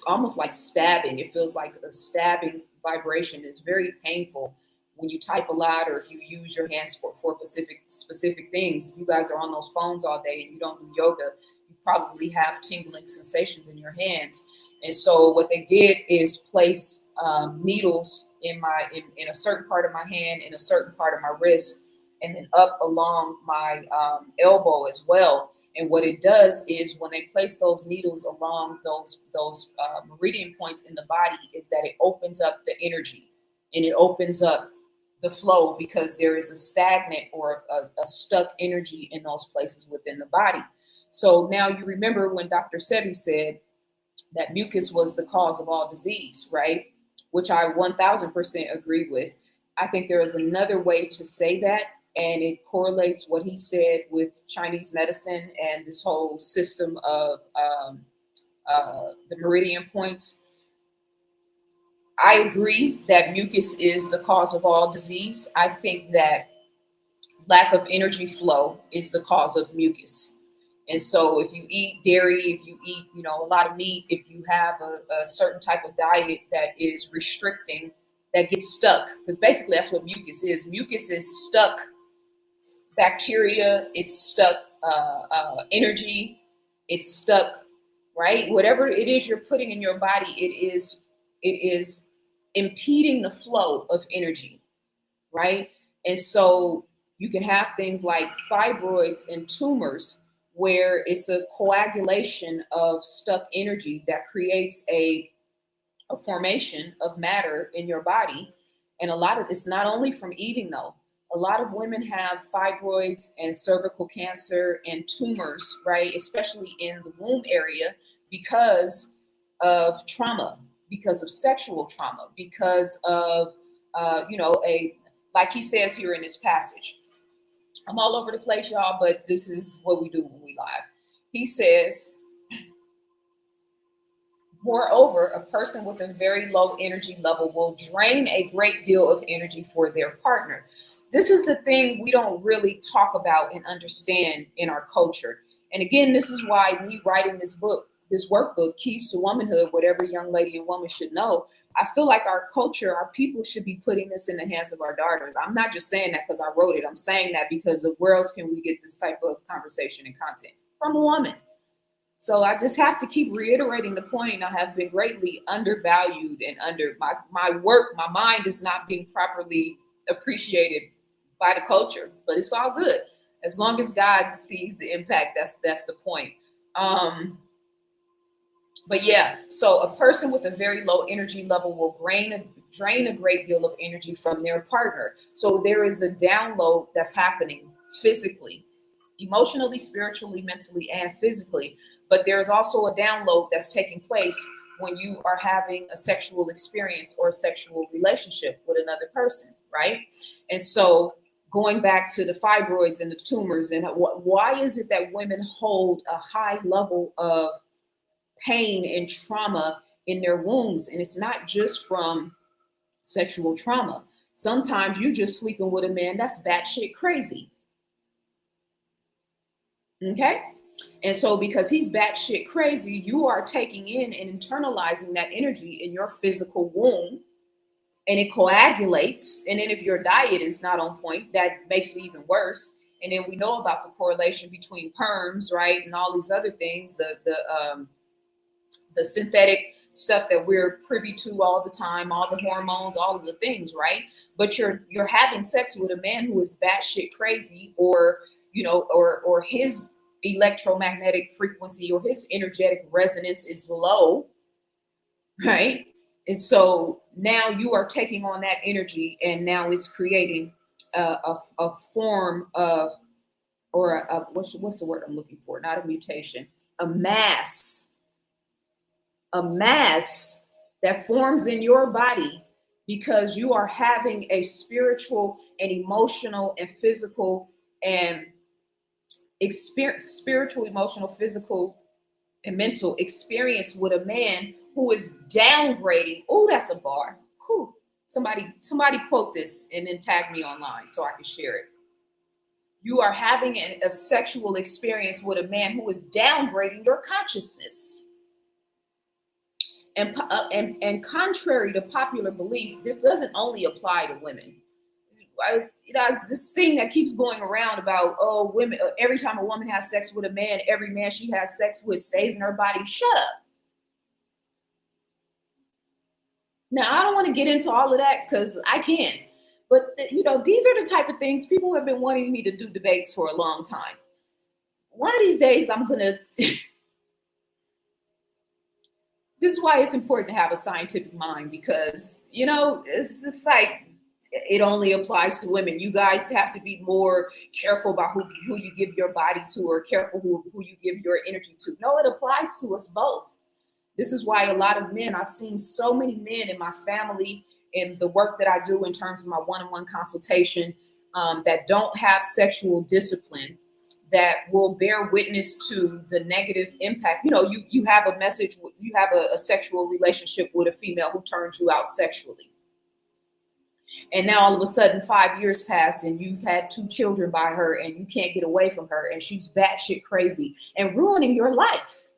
almost like stabbing. It feels like a stabbing vibration. It's very painful when you type a lot or if you use your hands for specific things. If you guys are on those phones all day and you don't do yoga, you probably have tingling sensations in your hands. And so what they did is place needles in a certain part of my hand, in a certain part of my wrist, and then up along my elbow as well. And what it does is when they place those needles along those meridian points in the body, is that it opens up the energy and it opens up the flow, because there is a stagnant or a stuck energy in those places within the body. So now you remember when Dr. Sebi said that mucus was the cause of all disease, right? Which I 1000% agree with. I think there is another way to say that, and it correlates what he said with Chinese medicine and this whole system of the meridian points. I agree that mucus is the cause of all disease. I think that lack of energy flow is the cause of mucus. And so if you eat dairy, if you eat, a lot of meat, if you have a certain type of diet that is restricting, that gets stuck, because basically that's what mucus is. Mucus is stuck bacteria, it's stuck energy, it's stuck, right? Whatever it is you're putting in your body, it is impeding the flow of energy, right? And so you can have things like fibroids and tumors, where it's a coagulation of stuck energy that creates a formation of matter in your body. And a lot of it's not only from eating though. A lot of women have fibroids and cervical cancer and tumors, right? Especially in the womb area, because of trauma, because of sexual trauma, because of, like he says here in this passage. I'm all over the place, y'all, but this is what we do when we live. He says, moreover, a person with a very low energy level will drain a great deal of energy for their partner. This is the thing we don't really talk about and understand in our culture. And again, this is why we writing this book, this workbook, Keys to Womanhood, what every young lady and woman should know. I feel like our culture, our people should be putting this in the hands of our daughters. I'm not just saying that because I wrote it. I'm saying that because of where else can we get this type of conversation and content? From a woman. So I just have to keep reiterating the point. I have been greatly undervalued and under my work, my mind is not being properly appreciated by the culture, but it's all good. As long as God sees the impact, that's the point. But yeah, so a person with a very low energy level will drain a great deal of energy from their partner. So there is a download that's happening physically, emotionally, spiritually, mentally, and physically. But there is also a download that's taking place when you are having a sexual experience or a sexual relationship with another person, right? And so going back to the fibroids and the tumors, and why is it that women hold a high level of pain and trauma in their wombs? And it's not just from sexual trauma. Sometimes you're just sleeping with a man that's batshit crazy. Okay? And so because he's batshit crazy, you are taking in and internalizing that energy in your physical womb, and it coagulates. And then if your diet is not on point, that makes it even worse. And then we know about the correlation between perms, right? And all these other things, the synthetic stuff that we're privy to all the time, all the hormones, all of the things, right? But you're having sex with a man who is batshit crazy, or his electromagnetic frequency or his energetic resonance is low, right? And so now you are taking on that energy, and now it's creating a form of, or what's the word I'm looking for? Not a mutation, a mass that forms in your body, because you are having a spiritual and emotional and physical and spiritual, emotional, physical, and mental experience with a man who is downgrading. Oh, that's a bar. Whew. Somebody quote this and then tag me online so I can share it. You are having a sexual experience with a man who is downgrading your consciousness. And contrary to popular belief, this doesn't only apply to women. It's this thing that keeps going around about, oh, women, every time a woman has sex with a man, every man she has sex with stays in her body. Shut up. Now, I don't want to get into all of that because I can't. But, these are the type of things people have been wanting me to do debates for a long time. One of these days, I'm going to... This is why it's important to have a scientific mind, because, it's just like, it only applies to women. You guys have to be more careful about who you give your body to, or careful who you give your energy to. No, it applies to us both. This is why a lot of men, I've seen so many men in my family and the work that I do in terms of my one-on-one consultation, that don't have sexual discipline, that will bear witness to the negative impact. You have a message, you have a sexual relationship with a female who turns you out sexually. And now all of a sudden 5 years pass and you've had 2 children by her and you can't get away from her, and she's batshit crazy and ruining your life.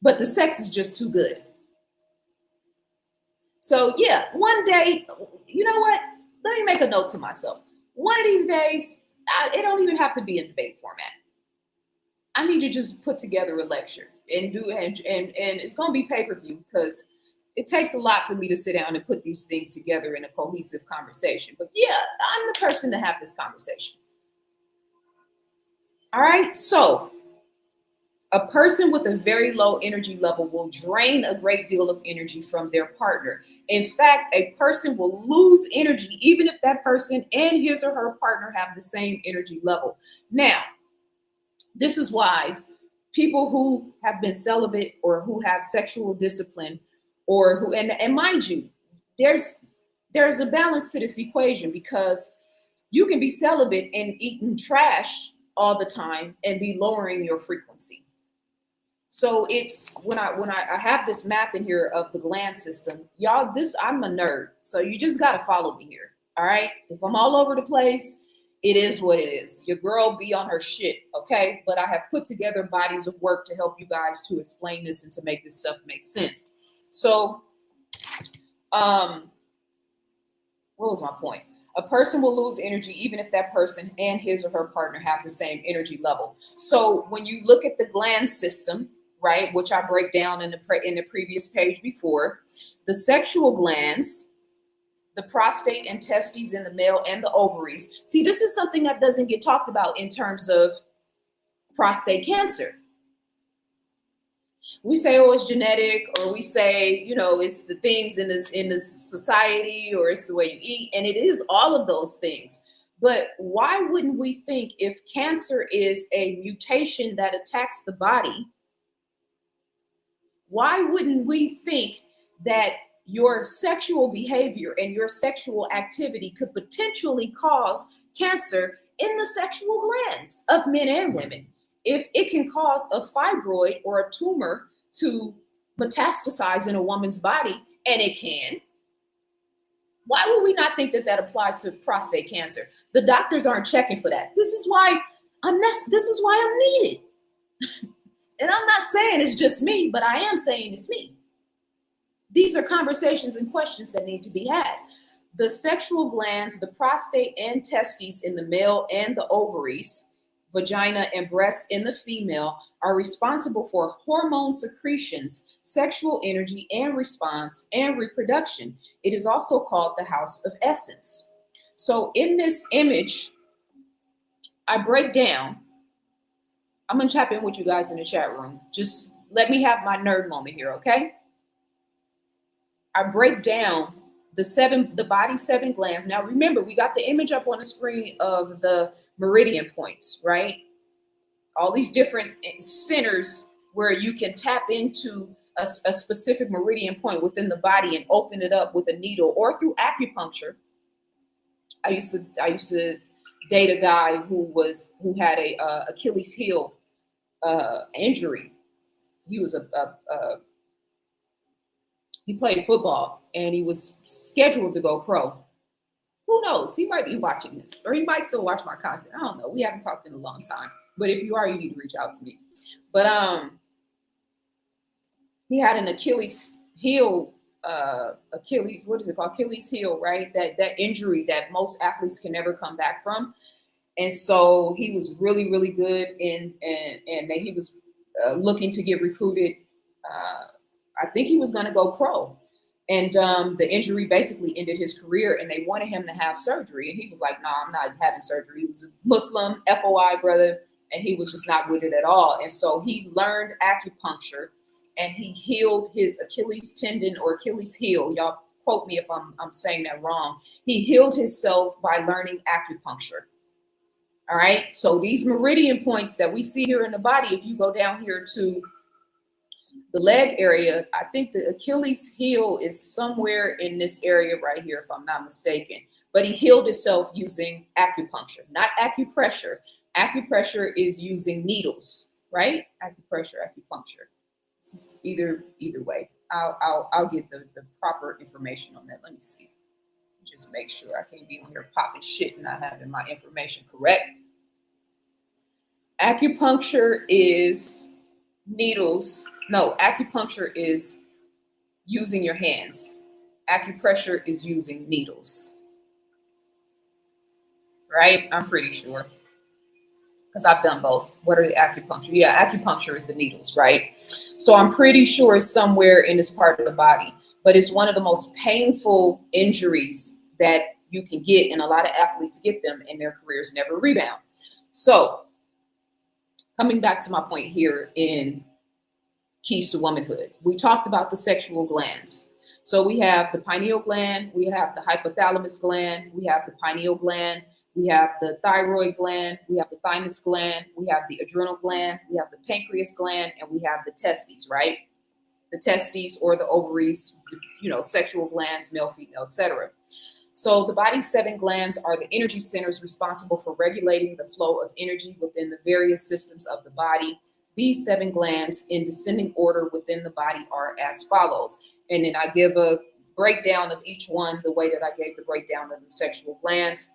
But the sex is just too good. So yeah, one day, you know what? Let me make a note to myself. One of these days, it don't even have to be in debate format. I need to just put together a lecture and it's going to be pay-per-view, because it takes a lot for me to sit down and put these things together in a cohesive conversation. But yeah, I'm the person to have this conversation. All right. So a person with a very low energy level will drain a great deal of energy from their partner. In fact, a person will lose energy even if that person and his or her partner have the same energy level. Now, this is why people who have been celibate or who have sexual discipline, or who, and mind you, there's a balance to this equation, because you can be celibate and eating trash all the time and be lowering your frequency. So it's when I have this map in here of the gland system, y'all, I'm a nerd. So you just got to follow me here. All right. If I'm all over the place, it is what it is. Your girl be on her shit. Okay. But I have put together bodies of work to help you guys to explain this and to make this stuff make sense. So, what was my point? A person will lose energy even if that person and his or her partner have the same energy level. So when you look at the gland system, right, which I break down in the previous page before, the sexual glands, the prostate and testes in the male, and the ovaries. See, this is something that doesn't get talked about in terms of prostate cancer. We say, oh, it's genetic, or we say, it's the things in this society, or it's the way you eat, and it is all of those things. But why wouldn't we think, if cancer is a mutation that attacks the body, why wouldn't we think that your sexual behavior and your sexual activity could potentially cause cancer in the sexual glands of men and women? If it can cause a fibroid or a tumor to metastasize in a woman's body, and it can, why would we not think that that applies to prostate cancer? The doctors aren't checking for that. This is why I'm needed. And I'm not saying it's just me, but I am saying it's me. These are conversations and questions that need to be had. The sexual glands, the prostate and testes in the male, and the ovaries, vagina and breast in the female, are responsible for hormone secretions, sexual energy and response, and reproduction. It is also called the house of essence. So in this image, I break down. I'm going to tap in with you guys in the chat room. Just let me have my nerd moment here, okay? I break down the body's 7 glands. Now, remember, we got the image up on the screen of the meridian points, right? All these different centers where you can tap into a specific meridian point within the body and open it up with a needle or through acupuncture. I used to date a guy who had a Achilles heel injury. He was he played football and he was scheduled to go pro. Who knows? He might be watching this, or he might still watch my content. I don't know. We haven't talked in a long time. But if you are, you need to reach out to me. But he had an Achilles heel, what is it called? Achilles heel, right? That injury that most athletes can never come back from. And so he was really, really good and he was looking to get recruited. I think he was going to go pro. And the injury basically ended his career, and they wanted him to have surgery. And he was like, "No, I'm not having surgery." He was a Muslim, FOI brother, and he was just not with it at all. And so he learned acupuncture, and he healed his Achilles tendon or Achilles heel. Y'all quote me if I'm saying that wrong. He healed himself by learning acupuncture. All right. So these meridian points that we see here in the body, if you go down here to the leg area, I think the Achilles heel is somewhere in this area right here, if I'm not mistaken. But he healed himself using acupuncture, not acupressure. Acupressure is using needles, right? Acupuncture. Either way, I'll get the proper information on that. Let me see. Just make sure I can't be on here popping shit and not having my information correct. Acupuncture is needles. No, acupuncture is using your hands. Acupressure is using needles. Right? I'm pretty sure. Because I've done both. What are the acupuncture? Yeah, acupuncture is the needles, right? So I'm pretty sure it's somewhere in this part of the body. But it's one of the most painful injuries that you can get, and a lot of athletes get them and their careers never rebound. So coming back to my point here in Keys to Womanhood, we talked about the sexual glands. So we have the pineal gland, we have the hypothalamus gland, we have the pineal gland, we have the thyroid gland, we have the thymus gland, we have the adrenal gland, we have the pancreas gland, and we have the testes, right? The testes or the ovaries, sexual glands, male, female, etc. So the body's 7 glands are the energy centers responsible for regulating the flow of energy within the various systems of the body. These 7 glands in descending order within the body are as follows. And then I give a breakdown of each one the way that I gave the breakdown of the sexual glands.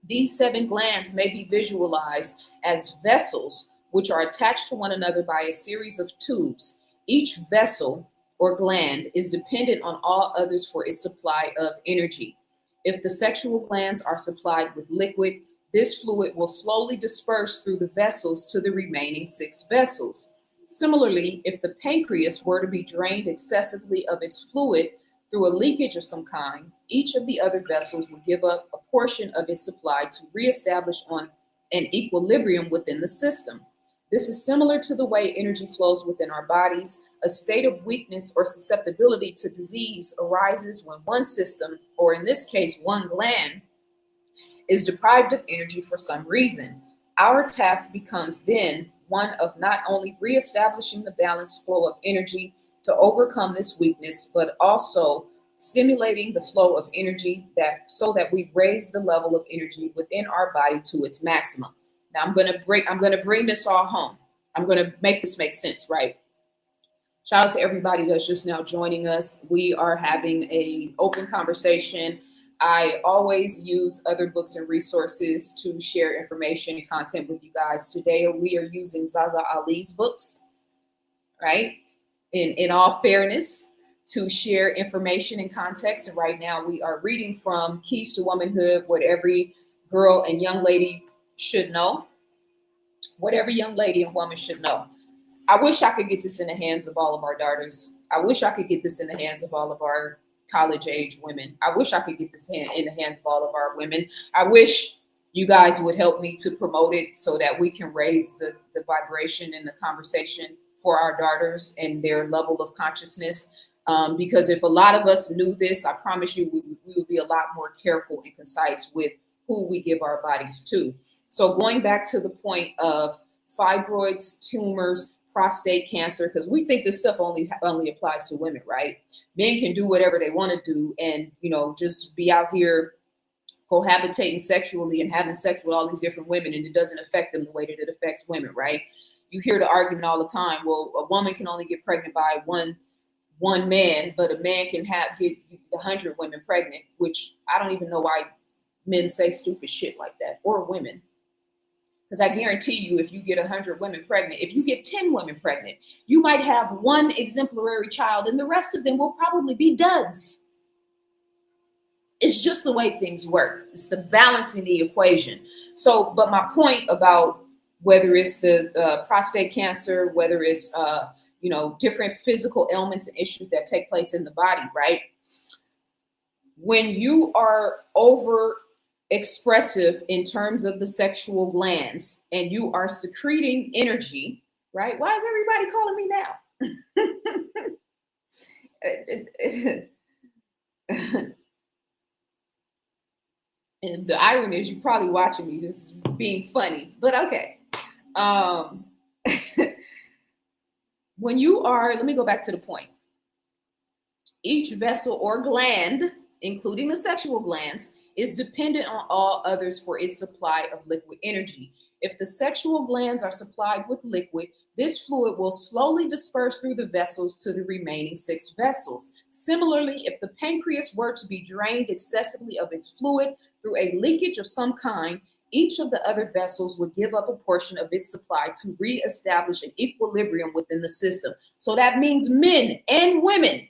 These 7 glands may be visualized as vessels, which are attached to one another by a series of tubes. Each vessel or gland is dependent on all others for its supply of energy. If the sexual glands are supplied with liquid, this fluid will slowly disperse through the vessels to the remaining 6 vessels. Similarly, if the pancreas were to be drained excessively of its fluid through a leakage of some kind, each of the other vessels would give up a portion of its supply to reestablish on an equilibrium within the system. This is similar to the way energy flows within our bodies. A state of weakness or susceptibility to disease arises when one system, or in this case, one gland, is deprived of energy for some reason. Our task becomes then one of not only reestablishing the balanced flow of energy to overcome this weakness, but also stimulating the flow of energy so that we raise the level of energy within our body to its maximum. Now I'm going to bring this all home. I'm going to make this make sense, right? Shout out to everybody that's just now joining us. We are having an open conversation. I always use other books and resources to share information and content with you guys. Today, we are using ZaZa Ali's books, right? In all fairness, to share information and context. And right now, we are reading from Keys to Womanhood, what every girl and young lady should know. What every young lady and woman should know. I wish I could get this in the hands of all of our daughters. I wish I could get this in the hands of all of our college age women. I wish I could get this in the hands of all of our women. I wish you guys would help me to promote it so that we can raise the vibration and the conversation for our daughters and their level of consciousness. Because if a lot of us knew this, I promise you, we would be a lot more careful and concise with who we give our bodies to. So going back to the point of fibroids, tumors, prostate cancer, because we think this stuff only applies to women, right? Men can do whatever they want to do and, just be out here cohabitating sexually and having sex with all these different women, and it doesn't affect them the way that it affects women, right? You hear the argument all the time. Well, a woman can only get pregnant by one man, but a man can get 100 women pregnant, which I don't even know why men say stupid shit like that, or women. Because I guarantee you, if you get 100 women pregnant, if you get 10 women pregnant, you might have one exemplary child and the rest of them will probably be duds. It's just the way things work. It's the balancing the equation. So, but my point about whether it's the prostate cancer, whether it's, different physical ailments and issues that take place in the body, right? When you are over expressive in terms of the sexual glands and you are secreting energy, right? Why is everybody calling me now? And the irony is you're probably watching me just being funny, but okay. When you are, let me go back to the point. Each vessel or gland, including the sexual glands, is dependent on all others for its supply of liquid energy. If the sexual glands are supplied with liquid, this fluid will slowly disperse through the vessels to the remaining 6 vessels. Similarly, if the pancreas were to be drained excessively of its fluid through a leakage of some kind, each of the other vessels would give up a portion of its supply to reestablish an equilibrium within the system. So that means men and women.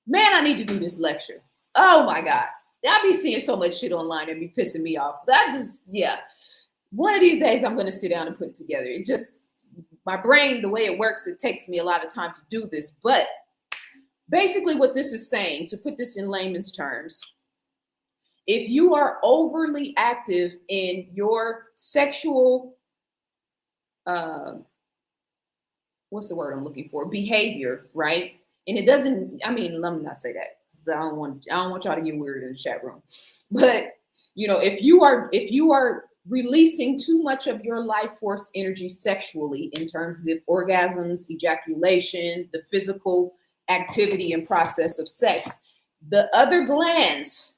Man, I need to do this lecture. Oh my God. I be seeing so much shit online that be pissing me off. One of these days I'm going to sit down and put it together. It just, my brain, the way it works, it takes me a lot of time to do this. But basically what this is saying, to put this in layman's terms, if you are overly active in your sexual, what's the word I'm looking for? Behavior, right? And it doesn't, let me not say that. I don't want y'all to get weird in the chat room. But, if you are releasing too much of your life force energy sexually in terms of orgasms, ejaculation, the physical activity and process of sex, the other glands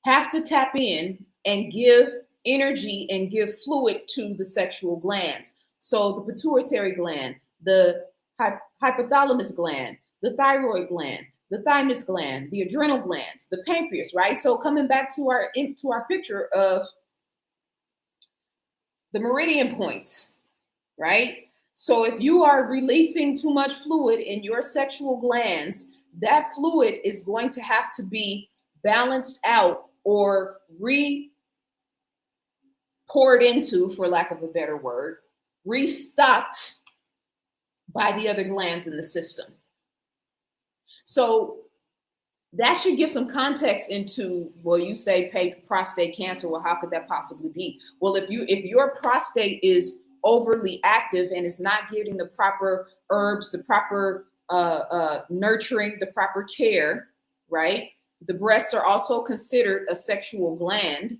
have to tap in and give energy and give fluid to the sexual glands. So the pituitary gland, the hypothalamus gland, the thyroid gland, the thymus gland, the adrenal glands, the pancreas, right? So coming back to our picture of the meridian points, right? So if you are releasing too much fluid in your sexual glands, that fluid is going to have to be balanced out or poured into, for lack of a better word, restocked by the other glands in the system. So that should give some context into, well, you say prostate cancer. Well, how could that possibly be? Well, if your prostate is overly active and it's not getting the proper herbs, the proper nurturing, the proper care, right? The breasts are also considered a sexual gland,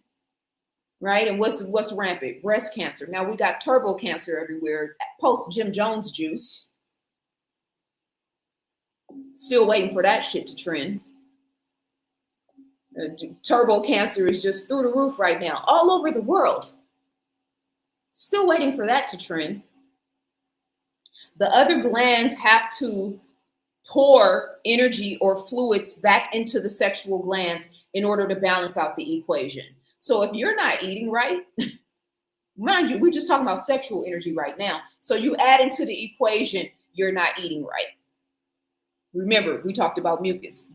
right? And what's rampant? Breast cancer. Now we got turbo cancer everywhere. Post Jim Jones juice. Still waiting for that shit to trend. Turbo cancer is just through the roof right now, all over the world. Still waiting for that to trend. The other glands have to pour energy or fluids back into the sexual glands in order to balance out the equation. So if you're not eating right, mind you, we're just talking about sexual energy right now. So you add into the equation, you're not eating right. Remember, we talked about mucus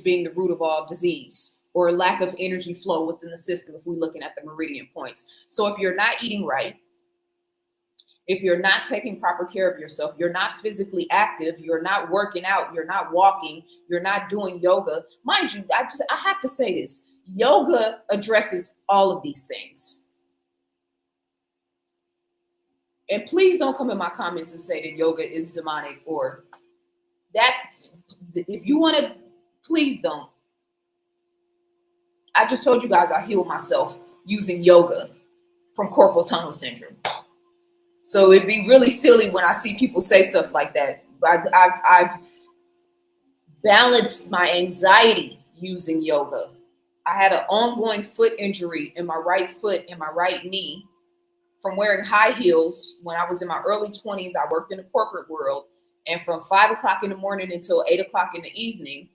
being the root of all disease or lack of energy flow within the system if we're looking at the meridian points. So if you're not eating right, if you're not taking proper care of yourself, you're not physically active, you're not working out, you're not walking, you're not doing yoga. Mind you, I have to say this. Yoga addresses all of these things. And please don't come in my comments and say that yoga is demonic or that. If you want to, please don't. I just told you guys I healed myself using yoga from carpal tunnel syndrome. So it'd be really silly when I see people say stuff like that. I've balanced my anxiety using yoga. I had an ongoing foot injury in my right foot and my right knee from wearing high heels. When I was in my early 20s, I worked in the corporate world. And from 5 o'clock in the morning until 8 o'clock in the evening,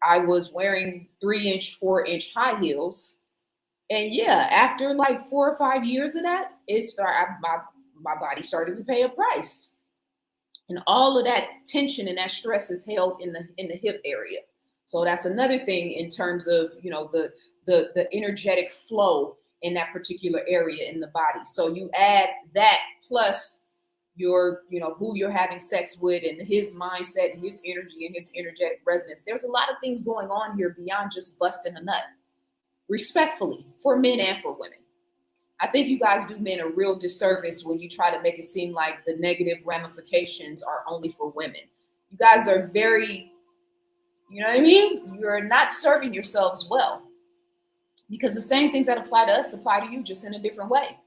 I was wearing 3-inch, 4-inch high heels. And yeah, after like 4 or 5 years of that, my body started to pay a price. And all of that tension and that stress is held in the hip area. So that's another thing in terms of, you know, the energetic flow in that particular area in the body. So you add that plus your, you know, who you're having sex with and his mindset and his energy and his energetic resonance. There's a lot of things going on here beyond just busting a nut, respectfully, for men and for women. I think you guys do men a real disservice when you try to make it seem like the negative ramifications are only for women. You guys are very, you know what I mean? You're not serving yourselves well, because the same things that apply to us apply to you, just in a different way.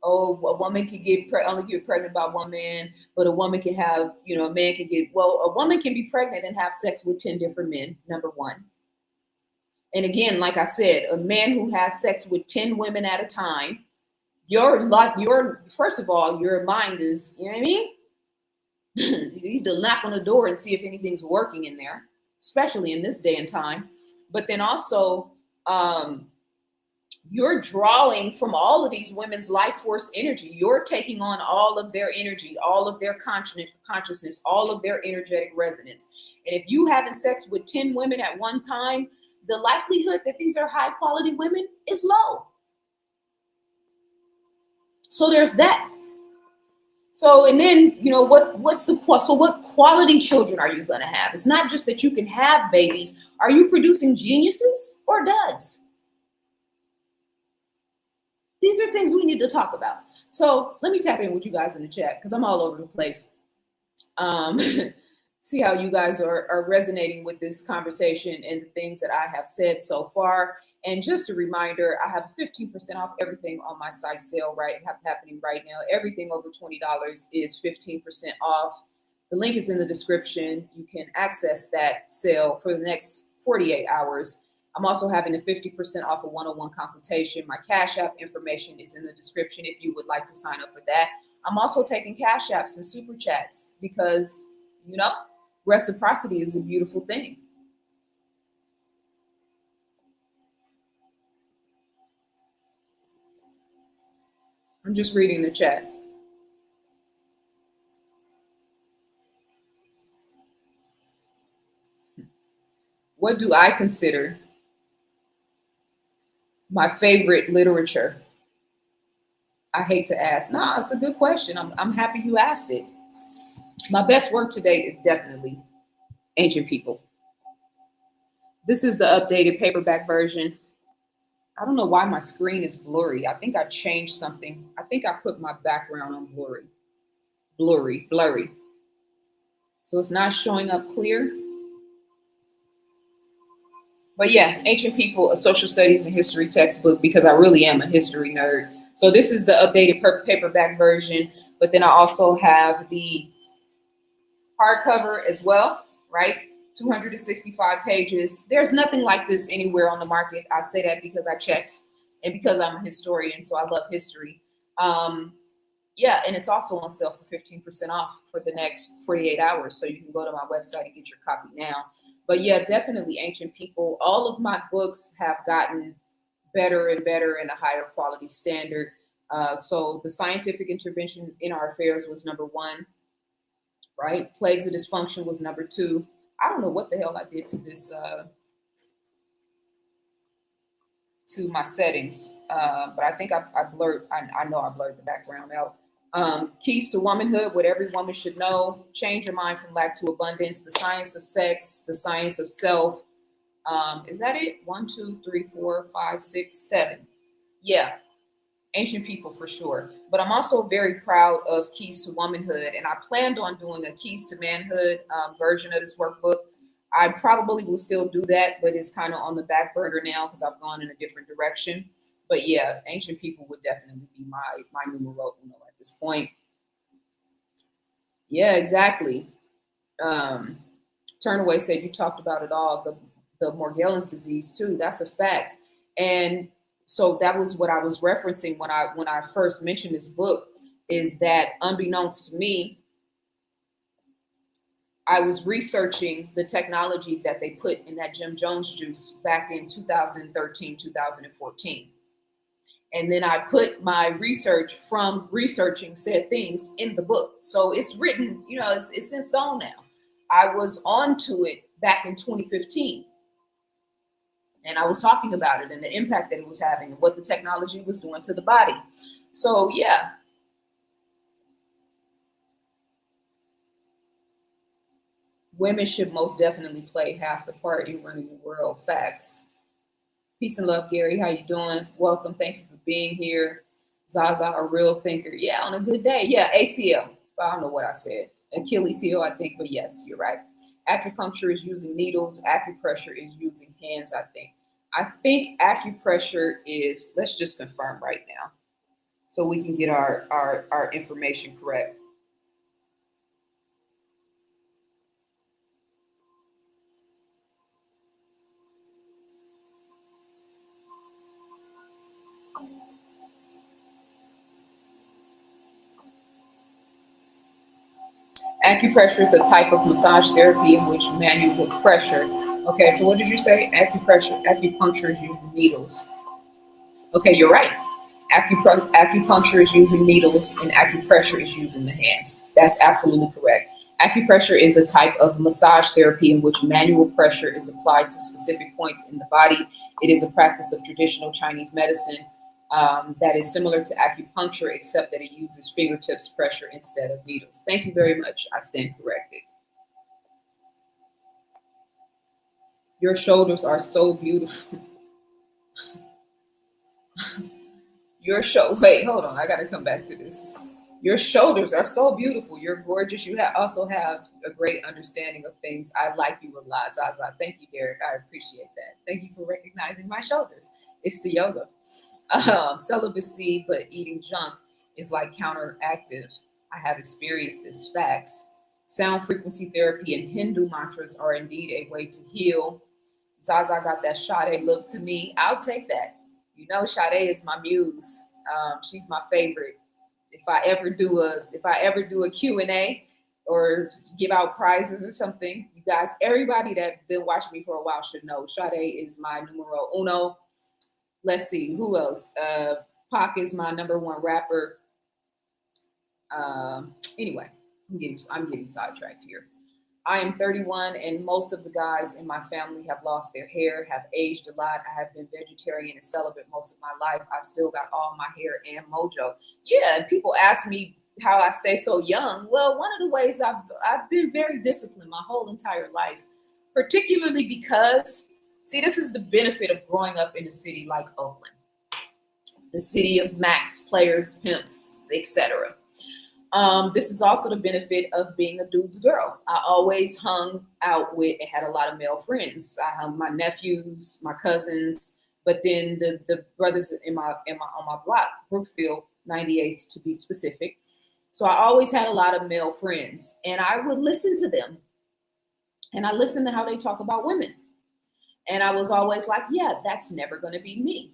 Oh, a woman can only get pregnant by one man, but a woman can have, you know, a man can get, well, a woman can be pregnant and have sex with 10 different men, number one. And again, like I said, a man who has sex with 10 women at a time, first of all, your mind is, you know what I mean? You need to knock on the door and see if anything's working in there, especially in this day and time. But then also, you're drawing from all of these women's life force energy. You're taking on all of their energy, all of their consciousness, all of their energetic resonance. And if you having sex with 10 women at one time, the likelihood that these are high quality women is low. So there's that. So, and then, you know, what quality children are you going to have? It's not just that you can have babies. Are you producing geniuses or duds? These are things we need to talk about. So let me tap in with you guys in the chat, because I'm all over the place. See how you guys are resonating with this conversation and the things that I have said so far. And just a reminder, I have 15% off everything on my site sale happening right now. Everything over $20 is 15% off. The link is in the description. You can access that sale for the next 48 hours. I'm also having a 50% off a one-on-one consultation. My Cash App information is in the description if you would like to sign up for that. I'm also taking Cash Apps and Super Chats because, you know, reciprocity is a beautiful thing. I'm just reading the chat. What do I consider my favorite literature? I hate to ask. No, it's a good question. I'm happy you asked it. My best work to date is definitely Ancient People. This is the updated paperback version. I don't know why my screen is blurry. I think I changed something. I think I put my background on blurry. So it's not showing up clear. But yeah, Ancient People, a social studies and history textbook, because I really am a history nerd. So this is the updated paperback version, but then I also have the hardcover as well, right? 265 pages. There's nothing like this anywhere on the market. I say that because I checked and because I'm a historian, so I love history. Yeah, and it's also on sale for 15% off for the next 48 hours. So you can go to my website and get your copy now. But yeah, definitely Ancient People. All of my books have gotten better and better and a higher quality standard. So the scientific intervention in our affairs was number 1, right? Plagues of Dysfunction was number 2. I don't know what the hell I did to this, to my settings, but I think I blurred, I know I blurred the background out. Keys to Womanhood, What Every Woman Should Know, Change Your Mind from Lack to Abundance, The Science of Sex, The Science of Self, Is that it? 1, 2, 3, 4, 5, 6, 7. Yeah, ancient people for sure. But I'm also very proud of Keys to Womanhood, and I planned on doing a Keys to Manhood version of this workbook. I probably will still do that, but it's kind of on the back burner now because I've gone in a different direction. But yeah, ancient people would definitely be my numero uno at this point. Yeah, exactly. Um, Turnaway said you talked about it all. The Morgellons disease too. That's a fact. And so that was what I was referencing when I first mentioned this book. Is that unbeknownst to me, I was researching the technology that they put in that Jim Jones juice back in 2013, 2014. And then I put my research from researching said things in the book. So it's written, it's in stone now. I was onto it back in 2015. And I was talking about it and the impact that it was having and what the technology was doing to the body. So yeah. Women should most definitely play half the part in running the world. Facts. Peace and love, Gary. How you doing? Welcome. Thank you for being here. ZaZa, a real thinker. Yeah, on a good day. Yeah, ACL. I don't know what I said. Achilles heel, I think, but yes, you're right. Acupuncture is using needles. Acupressure is using hands, I think. I think acupressure is, let's just confirm right now so we can get our information correct. Acupressure is a type of massage therapy in which manual pressure. Okay, so what did you say? Acupuncture is using needles. Okay, you're right. Acupuncture is using needles and acupressure is using the hands. That's absolutely correct. Acupressure is a type of massage therapy in which manual pressure is applied to specific points in the body. It is a practice of traditional Chinese medicine that is similar to acupuncture, except that it uses fingertips pressure instead of needles. Thank you very much. I stand corrected. Your shoulders are so beautiful. Wait, hold on. I got to come back to this. Your shoulders are so beautiful. You're gorgeous. You also have a great understanding of things. I like you a lot, ZaZa. Thank you, Derek. I appreciate that. Thank you for recognizing my shoulders. It's the yoga. Celibacy, but eating junk is like counteractive. I have experienced this. Facts. Sound frequency therapy and Hindu mantras are indeed a way to heal. ZaZa got that Sade look to me. I'll take that. Sade is my muse. She's my favorite. If I ever do a Q&A or give out prizes or something, you guys, everybody that's been watching me for a while should know Sade is my numero uno. Let's see, who else? Pac is my #1 rapper. Anyway, I'm getting sidetracked here. I am 31 and most of the guys in my family have lost their hair, have aged a lot. I have been vegetarian and celibate most of my life. I've still got all my hair and mojo. Yeah, and people ask me how I stay so young. Well, one of the ways I've been very disciplined my whole entire life, particularly because, see, this is the benefit of growing up in a city like Oakland, the city of max, players, pimps, etc. This is also the benefit of being a dude's girl. I always hung out with and had a lot of male friends. I hung my nephews, my cousins, but then the brothers on my block, Brookfield, 98th to be specific. So I always had a lot of male friends, and I would listen to them, and I listened to how they talk about women, and I was always like, yeah, that's never going to be me.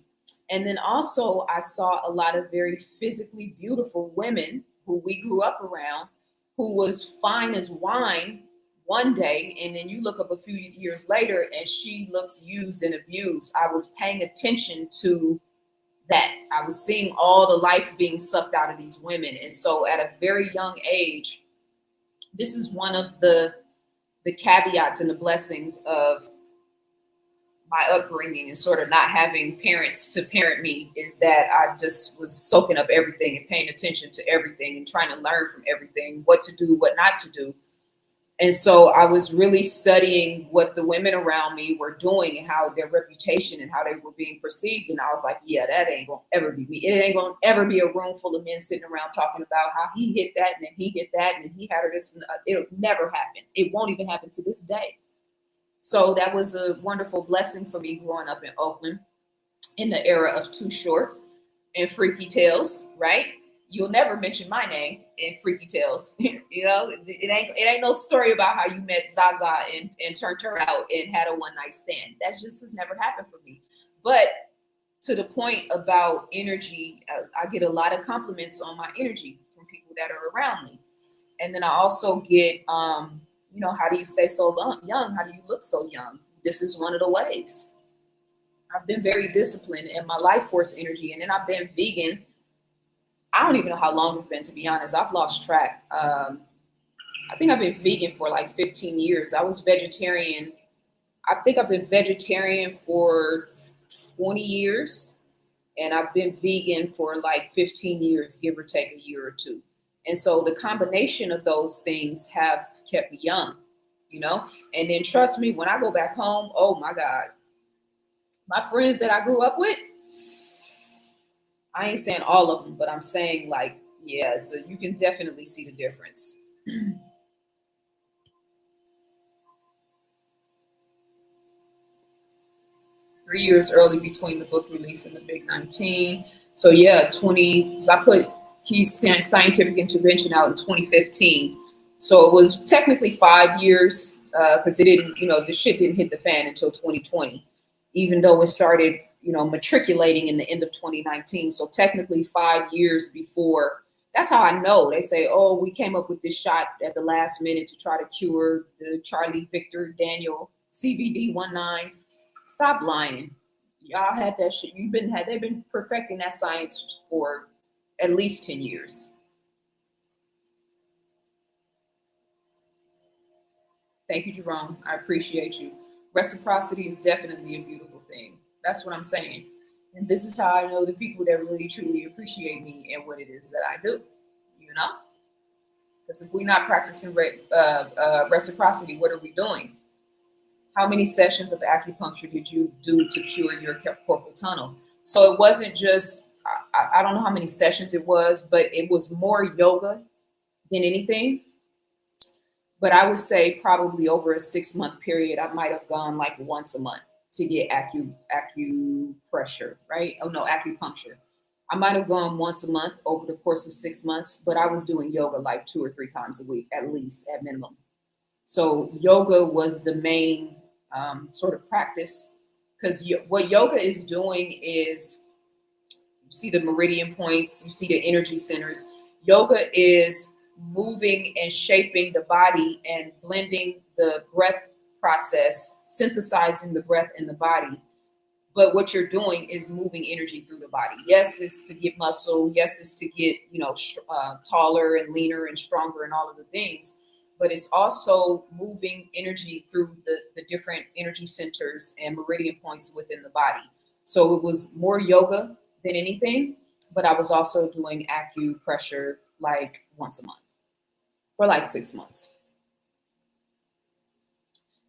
And then also I saw a lot of very physically beautiful women who we grew up around, who was fine as wine one day, and then you look up a few years later and she looks used and abused. I was paying attention to that. I was seeing all the life being sucked out of these women. And so at a very young age, this is one of the caveats and the blessings of my upbringing and sort of not having parents to parent me, is that I just was soaking up everything and paying attention to everything and trying to learn from everything, what to do, what not to do. And so I was really studying what the women around me were doing and how their reputation and how they were being perceived. And I was like, yeah, that ain't going to ever be me. It ain't going to ever be a room full of men sitting around talking about how he hit that and then he hit that and then he had her this. It'll never happen. It won't even happen to this day. So that was a wonderful blessing for me growing up in Oakland in the era of Too Short and Freaky Tales, right? You'll never mention my name in Freaky Tales. You know, it ain't no story about how you met ZaZa and turned her out and had a one night stand. That just has never happened for me. But to the point about energy, I get a lot of compliments on my energy from people that are around me. And then I also get, you know, how do you stay so young? How do you look so young? This is one of the ways. I've been very disciplined in my life force energy. And then I've been vegan. I don't even know how long it's been, to be honest. I've lost track. I think I've been vegan for like 15 years. I was vegetarian. I think I've been vegetarian for 20 years. And I've been vegan for like 15 years, give or take a year or two. And so the combination of those things have kept me young, you know? And then trust me, when I go back home, oh my God, my friends that I grew up with, I ain't saying all of them, but I'm saying like, yeah, so you can definitely see the difference. 3 years early between the book release and the Big 19. So yeah, 20, I put Key's Scientific Intervention out in 2015. So it was technically 5 years because it didn't, you know, the shit didn't hit the fan until 2020, even though it started, you know, matriculating in the end of 2019. So technically 5 years before. That's how I know. They say, oh, we came up with this shot at the last minute to try to cure the Charlie Victor Daniel CVD-19. Stop lying. Y'all had that shit. They've been perfecting that science for at least 10 years. Thank you, Jerome. I appreciate you. Reciprocity is definitely a beautiful thing. That's what I'm saying. And this is how I know the people that really truly appreciate me and what it is that I do, you know? Because if we're not practicing reciprocity, what are we doing? How many sessions of acupuncture did you do to cure your carpal tunnel? So it wasn't just, I don't know how many sessions it was, but it was more yoga than anything. But I would say probably over a 6-month period, I might have gone like once a month to get acupressure, right? Oh no, acupuncture. I might have gone once a month over the course of 6 months, but I was doing yoga like 2 or 3 times a week, at least, at minimum. So yoga was the main sort of practice, because what yoga is doing is, you see the meridian points, you see the energy centers. Yoga is moving and shaping the body and blending the breath process, synthesizing the breath in the body. But what you're doing is moving energy through the body. Yes, it's to get muscle. Yes, it's to get, you know, taller and leaner and stronger and all of the things. But it's also moving energy through the different energy centers and meridian points within the body. So it was more yoga than anything, but I was also doing acupressure like once a month for like 6 months.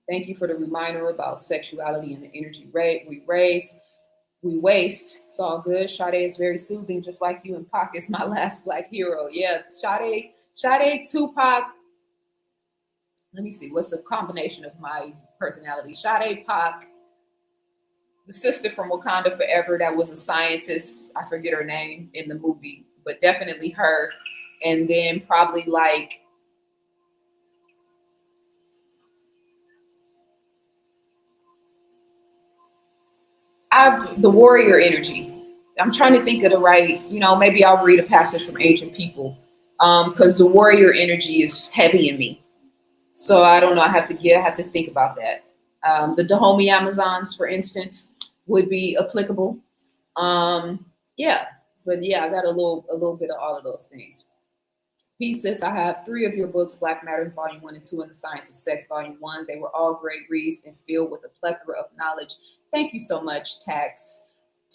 Thank you for the reminder about sexuality and the energy we waste. It's all good. Sade is very soothing, just like you, and Pac is my last Black hero. Yeah, Sade, Tupac. Let me see, what's the combination of my personality? Sade, Pac, the sister from Wakanda Forever that was a scientist. I forget her name in the movie, but definitely her. And then probably like the warrior energy. I'm trying to think of the right, you know, maybe I'll read a passage from Ancient People, because the warrior energy is heavy in me. So I don't know. I have to think about that. The Dahomey Amazons, for instance, would be applicable. Yeah, but yeah, I got a little bit of all of those things. Pieces. I have 3 of your books, Black Matter Volume 1 and 2, and The Science of Sex Volume 1. They were all great reads and filled with a plethora of knowledge. Thank you so much, Tax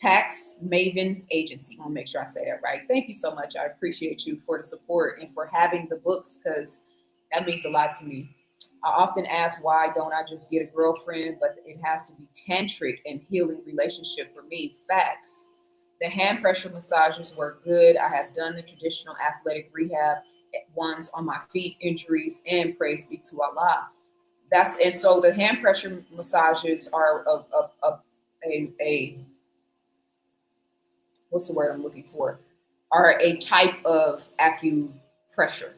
Maven Agency. I want to make sure I say that right. Thank you so much. I appreciate you for the support and for having the books, because that means a lot to me. I often ask, why don't I just get a girlfriend? But it has to be tantric and healing relationship for me. Facts. The hand pressure massages were good. I have done the traditional athletic rehab ones on my feet injuries, and praise be to Allah. And so the hand pressure massages are a what's the word I'm looking for? Are a type of acupressure,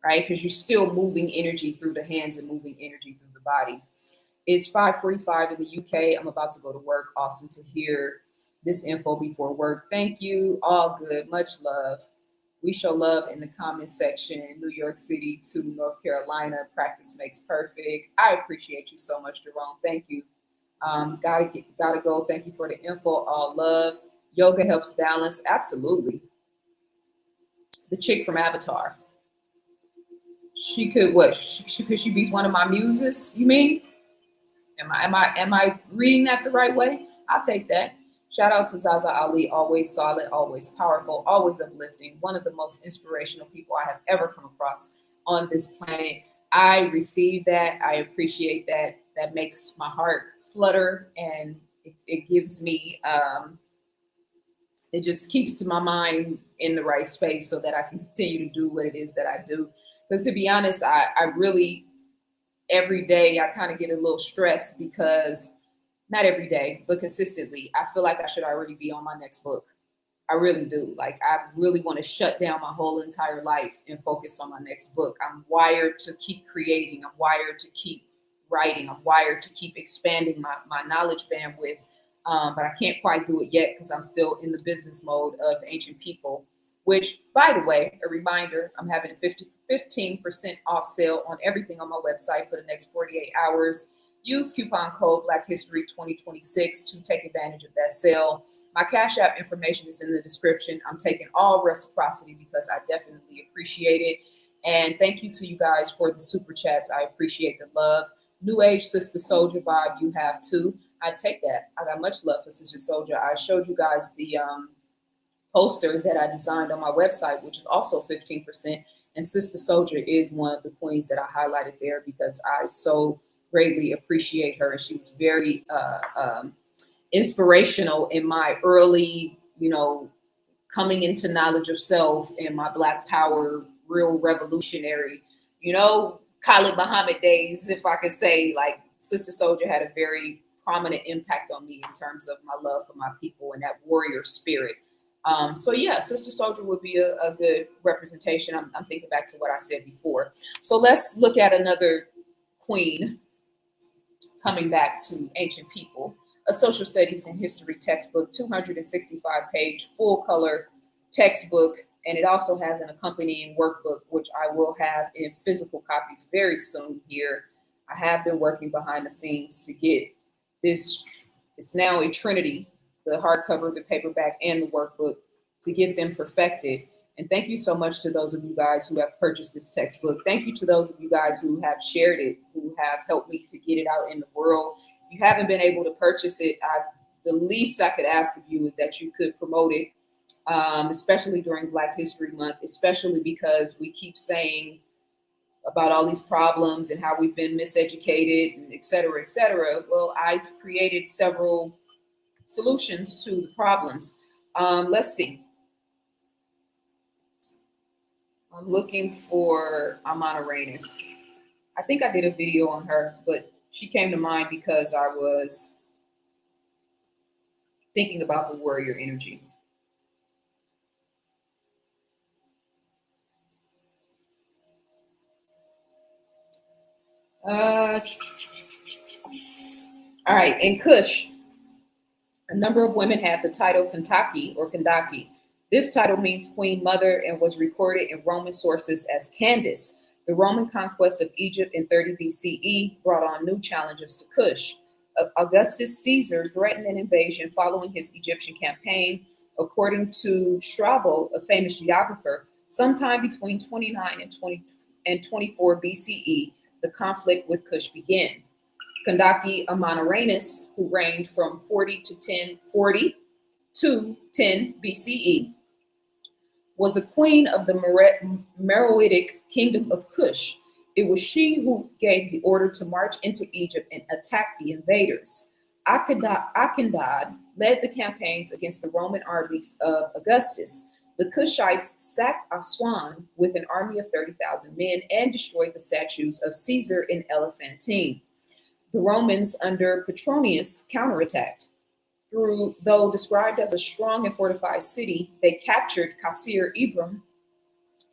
right? Because you're still moving energy through the hands and moving energy through the body. It's 5:45 in the UK. I'm about to go to work. Awesome to hear this info before work. Thank you. All good. Much love. We show love in the comment section. New York City to North Carolina. Practice makes perfect. I appreciate you so much, Jerome. Thank you. Gotta go. Thank you for the info. All love. Yoga helps balance. Absolutely. The chick from Avatar. She could what? Could she be one of my muses? You mean? Am I reading that the right way? I'll take that. Shout out to ZaZa Ali, always solid, always powerful, always uplifting. One of the most inspirational people I have ever come across on this planet. I receive that. I appreciate that. That makes my heart flutter, and it gives me, it just keeps my mind in the right space so that I can continue to do what it is that I do. Because to be honest, I really, every day I kind of get a little stressed because, not every day, but consistently, I feel like I should already be on my next book. I really do. Like, I really want to shut down my whole entire life and focus on my next book. I'm wired to keep creating. I'm wired to keep writing. I'm wired to keep expanding my knowledge bandwidth. But I can't quite do it yet because I'm still in the business mode of Ancient People, which, by the way, a reminder, I'm having a 15% off sale on everything on my website for the next 48 hours. Use coupon code Black History 2026 to take advantage of that sale. My Cash App information is in the description. I'm taking all reciprocity because I definitely appreciate it. And thank you to you guys for the super chats. I appreciate the love. New Age Sister Soldier vibe you have too. I take that. I got much love for Sister Soldier. I showed you guys the poster that I designed on my website, which is also 15%. And Sister Soldier is one of the queens that I highlighted there because I so greatly appreciate her. She was very inspirational in my early, coming into knowledge of self and my Black Power, real revolutionary, Khalid Muhammad days, if I could say. Like, Sister Soldier had a very prominent impact on me in terms of my love for my people and that warrior spirit. So yeah, Sister Soldier would be a good representation. I'm thinking back to what I said before. So let's look at another queen. Coming back to Ancient People, a social studies and history textbook, 265-page full color textbook, and it also has an accompanying workbook, which I will have in physical copies very soon here. I have been working behind the scenes to get this. It's now a trinity, the hardcover, the paperback, and the workbook, to get them perfected. And thank you so much to those of you guys who have purchased this textbook. Thank you to those of you guys who have shared it, who have helped me to get it out in the world. If you haven't been able to purchase it, the least I could ask of you is that you could promote it, especially during Black History Month, especially because we keep saying about all these problems and how we've been miseducated, and et cetera, et cetera. Well, I've created several solutions to the problems. Let's see. I'm looking for Amana Reynes. I think I did a video on her, but she came to mind because I was thinking about the warrior energy. All right, in Kush, a number of women had the title Kantaki or Kandaki. This title means Queen Mother and was recorded in Roman sources as Candace. The Roman conquest of Egypt in 30 BCE brought on new challenges to Kush. Augustus Caesar threatened an invasion following his Egyptian campaign. According to Strabo, a famous geographer, sometime between 29 and 24 BCE, the conflict with Kush began. Kandaki Amana Reynes, who reigned from 40 to 10 BCE, was a queen of the Meroitic kingdom of Kush. It was she who gave the order to march into Egypt and attack the invaders. Akendad led the campaigns against the Roman armies of Augustus. The Cushites sacked Aswan with an army of 30,000 men and destroyed the statues of Caesar in Elephantine. The Romans under Petronius counterattacked. Though described as a strong and fortified city, they captured Qasr Ibrim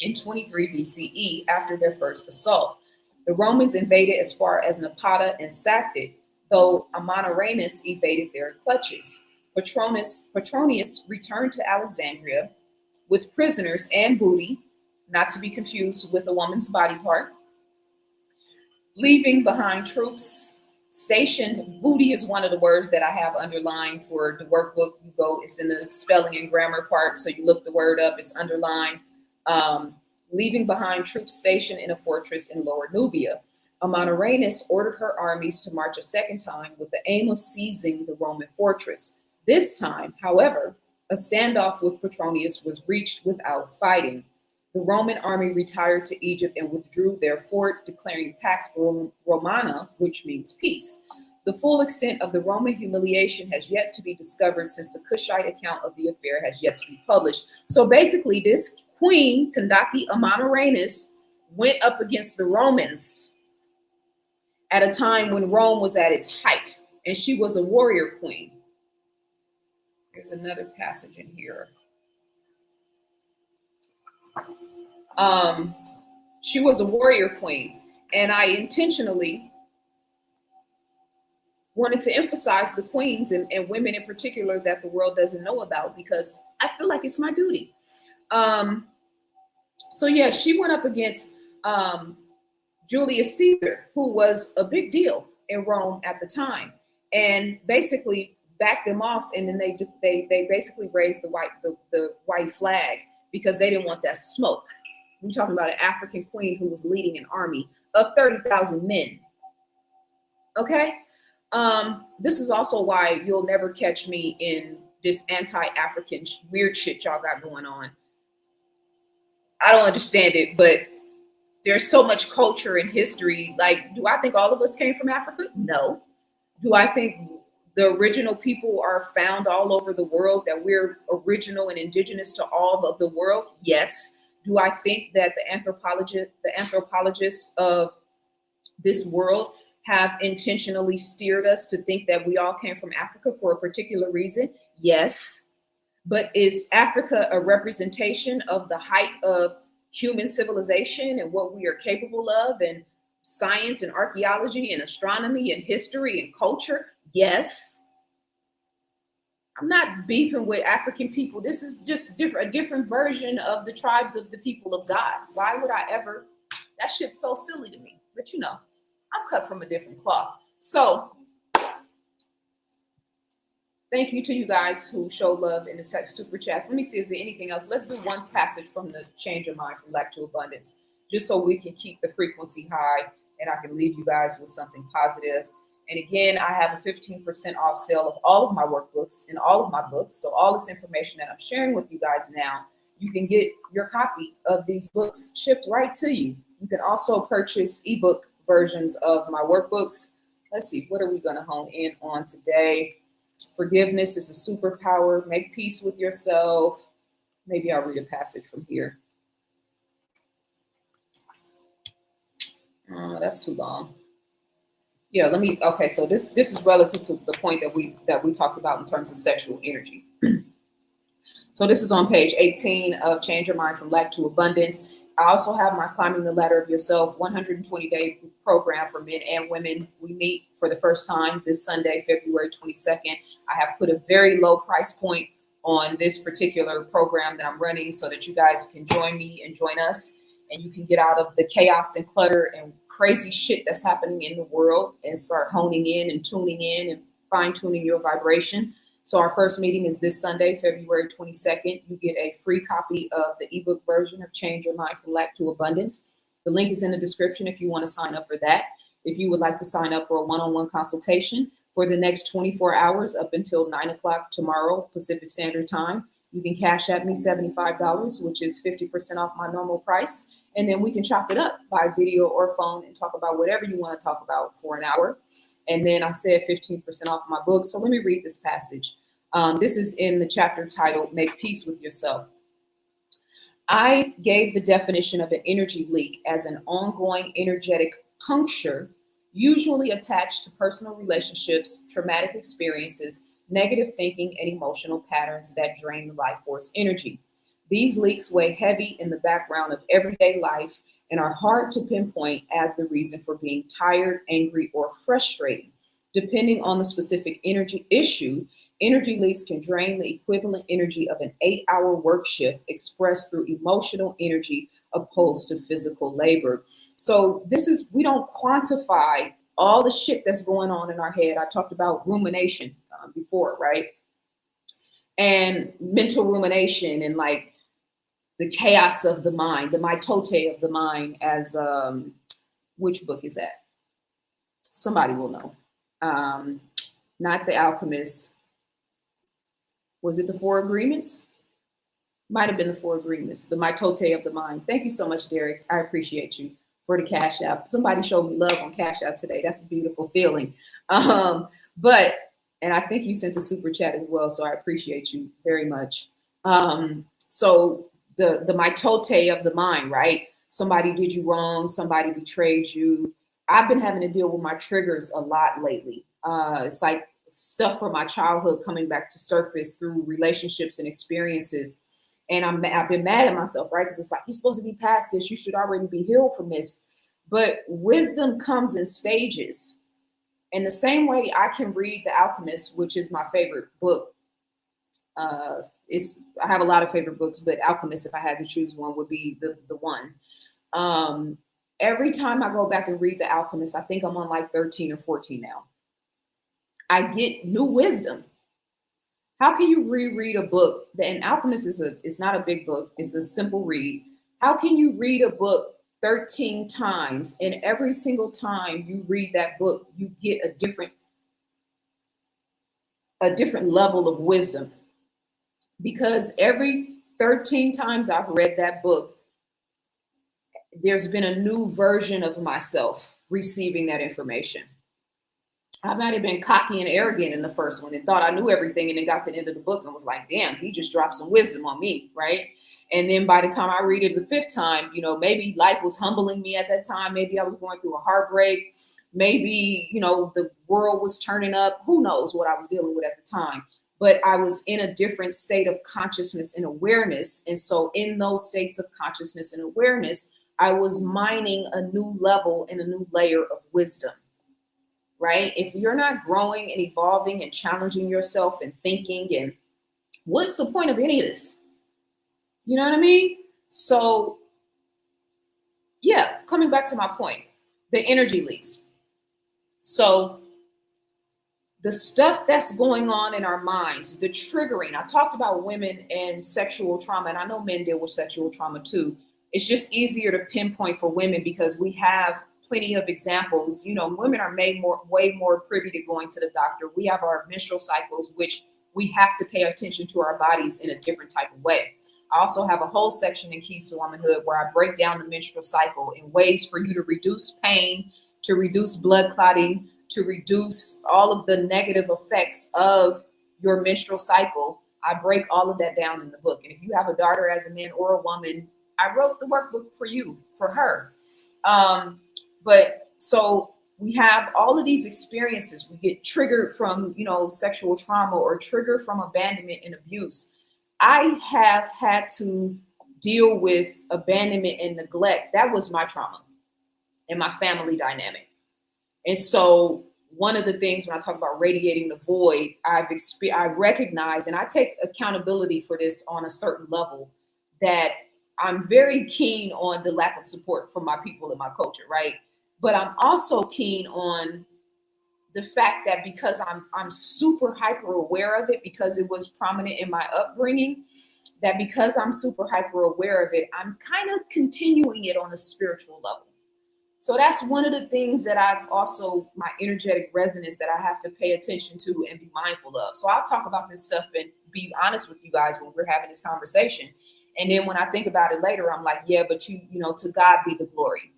in 23 BCE after their first assault. The Romans invaded as far as Napata and sacked it, though Amanirenas evaded their clutches. Petronius returned to Alexandria with prisoners and booty, not to be confused with a woman's body part, leaving behind troops stationed. Booty is one of the words that I have underlined for the workbook. You go, it's in the spelling and grammar part, so you look the word up, it's underlined. Leaving behind troops stationed in a fortress in Lower Nubia. Amanirenas ordered her armies to march a second time with the aim of seizing the Roman fortress. This time, however, a standoff with Petronius was reached without fighting. The Roman army retired to Egypt and withdrew their fort, declaring Pax Romana, which means peace. The full extent of the Roman humiliation has yet to be discovered, since the Cushite account of the affair has yet to be published. So basically, this queen, Kandaki Amanirenas, went up against the Romans at a time when Rome was at its height, and she was a warrior queen. There's another passage in here. She was a warrior queen, and I intentionally wanted to emphasize the queens and women in particular that the world doesn't know about, because I feel like it's my duty. So yeah, she went up against Julius Caesar, who was a big deal in Rome at the time, and basically backed them off. And then they basically raised the white flag because they didn't want that smoke. We're talking about an African queen who was leading an army of 30,000 men. Okay. This is also why you'll never catch me in this anti-African weird shit y'all got going on. I don't understand it, but there's so much culture and history. Like, do I think all of us came from Africa? No. Do I think the original people are found all over the world, that we're original and indigenous to all of the world? Yes. Do I think that the anthropologists of this world have intentionally steered us to think that we all came from Africa for a particular reason? Yes. But is Africa a representation of the height of human civilization and what we are capable of, and science and archaeology and astronomy and history and culture? Yes. I'm not beefing with African people. This is just a different version of the tribes of the people of God. Why would I ever? That shit's so silly to me. But you know, I'm cut from a different cloth. So thank you to you guys who show love in the super chats. Let me see, is there anything else? Let's do one passage from the Change Your Mind from Lack to Abundance, just so we can keep the frequency high and I can leave you guys with something positive. And again, I have a 15% off sale of all of my workbooks and all of my books. So all this information that I'm sharing with you guys now, you can get your copy of these books shipped right to you. You can also purchase ebook versions of my workbooks. Let's see, what are we going to hone in on today? Forgiveness is a superpower. Make peace with yourself. Maybe I'll read a passage from here. That's too long. Yeah, okay, so this is relative to the point that we talked about in terms of sexual energy. So this is on page 18 of Change Your Mind from Lack to Abundance. I also have my Climbing the Ladder of Yourself 120-day program for men and women. We meet for the first time this Sunday, February 22nd. I have put a very low price point on this particular program that I'm running so that you guys can join me and join us, and you can get out of the chaos and clutter and crazy shit that's happening in the world and start honing in and tuning in and fine-tuning your vibration. So our first meeting is this Sunday, February 22nd. You get a free copy of the ebook version of Change Your Mind from Lack to Abundance. The link is in the description if you want to sign up for that. If you would like to sign up for a one-on-one consultation for the next 24 hours up until 9 o'clock tomorrow, Pacific Standard Time, you can cash at me $75, which is 50% off my normal price. and then we can chop it up by video or phone and talk about whatever you want to talk about for an hour. And then I said 15% off my book. So let me read this passage. This is in the chapter titled Make Peace with Yourself. I gave the definition of an energy leak as an ongoing energetic puncture, usually attached to personal relationships, traumatic experiences, negative thinking, and emotional patterns that drain the life force energy. These leaks weigh heavy in the background of everyday life and are hard to pinpoint as the reason for being tired, angry, or frustrating. Depending on the specific energy issue, energy leaks can drain the equivalent energy of an 8-hour work shift expressed through emotional energy opposed to physical labor. So we don't quantify all the shit that's going on in our head. I talked about rumination before, right? And mental rumination and like the chaos of the mind, the mitote of the mind, as which book is that? Somebody will know. Not The Alchemist. Was it The Four Agreements? Might have been The Four Agreements, the mitote of the mind. Thank you so much, Derek. I appreciate you for the Cash App. Somebody showed me love on Cash App today. That's a beautiful feeling. And I think you sent a super chat as well, so I appreciate you very much. So the mitote of the mind, right? Somebody did you wrong, somebody betrayed you. I've been having to deal with my triggers a lot lately. It's like stuff from my childhood coming back to surface through relationships and experiences. And I've been mad at myself, right? Because it's like, you're supposed to be past this. You should already be healed from this. But wisdom comes in stages. In the same way I can read The Alchemist, which is my favorite book. I have a lot of favorite books, but Alchemist, if I had to choose one, would be the one. Every time I go back and read The Alchemist, I think I'm on like 13 or 14 now. I get new wisdom. How can you reread a book? And Alchemist it's not a big book. It's a simple read. How can you read a book 13 times and every single time you read that book, you get a different level of wisdom? Because every 13 times I've read that book, there's been a new version of myself receiving that information. I might have been cocky and arrogant in the first one and thought I knew everything, and then got to the end of the book and was like, damn, he just dropped some wisdom on me, right? And then by the time I read it the 5th time, maybe life was humbling me at that time. Maybe I was going through a heartbreak. Maybe, the world was turning up. Who knows what I was dealing with at the time. But I was in a different state of consciousness and awareness. And so in those states of consciousness and awareness, I was mining a new level and a new layer of wisdom. Right? If you're not growing and evolving and challenging yourself and thinking, and what's the point of any of this? You know what I mean? So yeah, coming back to my point, the energy leaks. So the stuff that's going on in our minds, the triggering, I talked about women and sexual trauma, and I know men deal with sexual trauma too. It's just easier to pinpoint for women because we have plenty of examples. Women are way more privy to going to the doctor. We have our menstrual cycles, which we have to pay attention to our bodies in a different type of way. I also have a whole section in Keys to Womanhood where I break down the menstrual cycle in ways for you to reduce pain, to reduce blood clotting, to reduce all of the negative effects of your menstrual cycle. I break all of that down in the book. And if you have a daughter as a man or a woman, I wrote the workbook for her. But so we have all of these experiences. We get triggered from, sexual trauma or triggered from abandonment and abuse. I have had to deal with abandonment and neglect. That was my trauma and my family dynamic. And so one of the things when I talk about radiating the void, I recognize and I take accountability for this on a certain level, that I'm very keen on the lack of support from my people in my culture, right? But I'm also keen on the fact that because I'm super hyper aware of it, because it was prominent in my upbringing, that because I'm super hyper aware of it, I'm kind of continuing it on a spiritual level. So that's one of the things that I've also, my energetic resonance that I have to pay attention to and be mindful of. So I'll talk about this stuff and be honest with you guys when we're having this conversation. And then when I think about it later, I'm like, yeah, but you know, to God be the glory.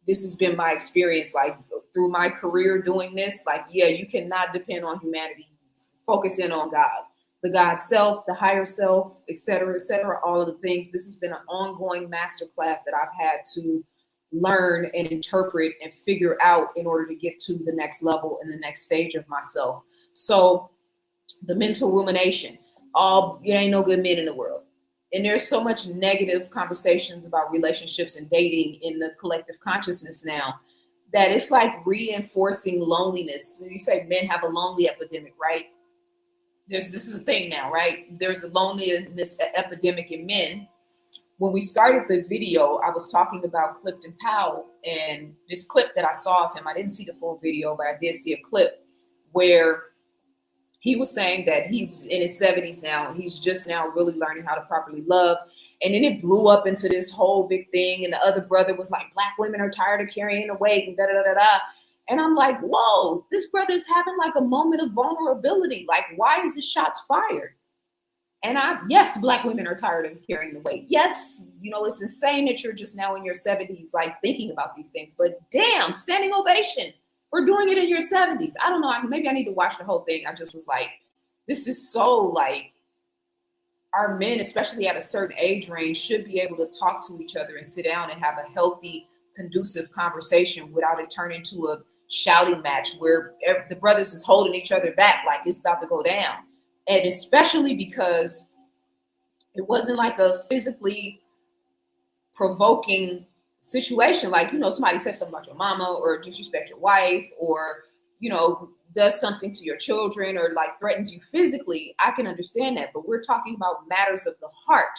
This has been my experience, like through my career doing this. Like, yeah, you cannot depend on humanity. Focus in on God, the God self, the higher self, et cetera, all of the things. This has been an ongoing masterclass that I've had to learn and interpret and figure out in order to get to the next level and the next stage of myself. So the mental rumination, it ain't no good men in the world. And there's so much negative conversations about relationships and dating in the collective consciousness now that it's like reinforcing loneliness. You say men have a lonely epidemic, right? This is a thing now, right? There's a loneliness epidemic in men. When we started the video, I was talking about Clifton Powell and this clip that I saw of him. I didn't see the full video, but I did see a clip where he was saying that he's in his 70s now. He's just now really learning how to properly love. And then it blew up into this whole big thing. And the other brother was like, Black women are tired of carrying the weight and da-da-da-da-da. And I'm like, whoa, this brother's having like a moment of vulnerability. Like, why is his shots fired? And yes, Black women are tired of carrying the weight. Yes, you know, it's insane that you're just now in your 70s, like thinking about these things. But damn, standing ovation for doing it in your 70s. I don't know. Maybe I need to watch the whole thing. I just was like, this is so like, our men, especially at a certain age range, should be able to talk to each other and sit down and have a healthy, conducive conversation without it turning into a shouting match where the brothers is holding each other back like it's about to go down. And especially because it wasn't like a physically provoking situation. Like, you know, somebody says something about your mama or disrespect your wife or, you know, does something to your children or like threatens you physically. I can understand that. But we're talking about matters of the heart.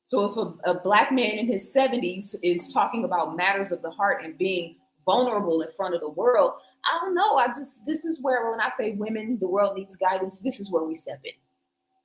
So if a Black man in his 70s is talking about matters of the heart and being vulnerable in front of the world, I don't know. This is where when I say women, the world needs guidance, this is where we step in.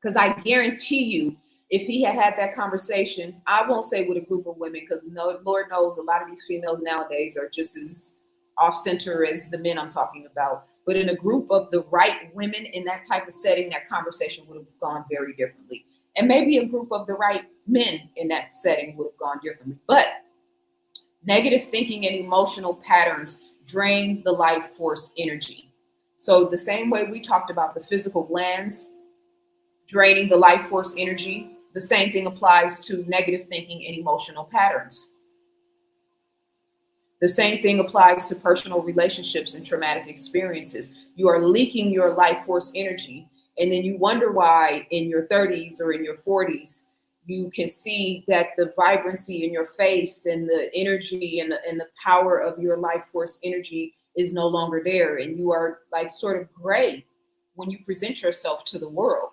Because I guarantee you, if he had that conversation, I won't say with a group of women, because no, Lord knows a lot of these females nowadays are just as off center as the men I'm talking about. But in a group of the right women in that type of setting, that conversation would have gone very differently. And maybe a group of the right men in that setting would have gone differently. But negative thinking and emotional patterns drain the life force energy. So the same way we talked about the physical glands draining the life force energy, the same thing applies to negative thinking and emotional patterns. The same thing applies to personal relationships and traumatic experiences. You are leaking your life force energy, and then you wonder why in your 30s or in your 40s, you can see that the vibrancy in your face and the energy and the power of your life force energy is no longer there. And you are like sort of gray when you present yourself to the world.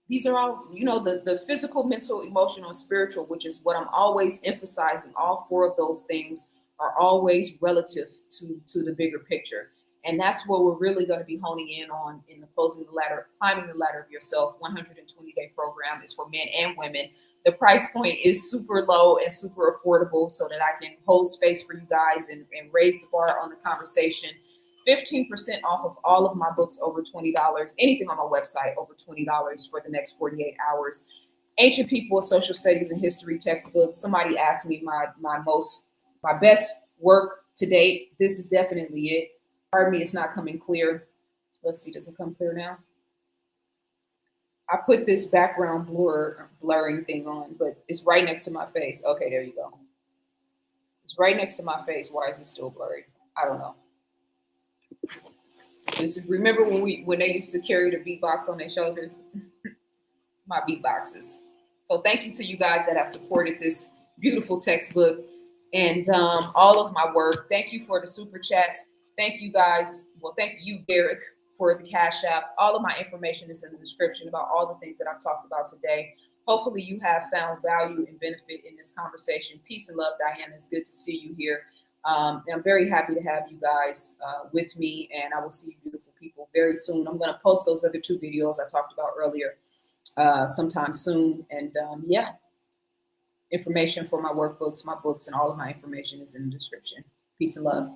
These are all, you know, the physical, mental, emotional, and spiritual, which is what I'm always emphasizing. All four of those things are always relative to the bigger picture. And that's what we're really going to be honing in on in the Climbing the Ladder of Yourself 120-day program. Is for men and women. The price point is super low and super affordable so that I can hold space for you guys and raise the bar on the conversation. 15% off of all of my books over $20. Anything on my website over $20 for the next 48 hours. Ancient People, Social Studies and History textbook. Somebody asked me my best work to date. This is definitely it. Pardon me, it's not coming clear. Let's see, does it come clear now? I put this background blurring thing on, but it's right next to my face. Okay, there you go. It's right next to my face. Why is it still blurry? I don't know. Remember when they used to carry the beatbox on their shoulders? My beatboxes. So thank you to you guys that have supported this beautiful textbook and all of my work. Thank you for the super chats. Thank you guys. Well, thank you, Derek, for the Cash App. All of my information is in the description about all the things that I've talked about today. Hopefully you have found value and benefit in this conversation. Peace and love, Diana. It's good to see you here. And I'm very happy to have you guys with me, and I will see you beautiful people very soon. I'm going to post those other 2 videos I talked about earlier sometime soon. And yeah, information for my workbooks, my books, and all of my information is in the description. Peace and love.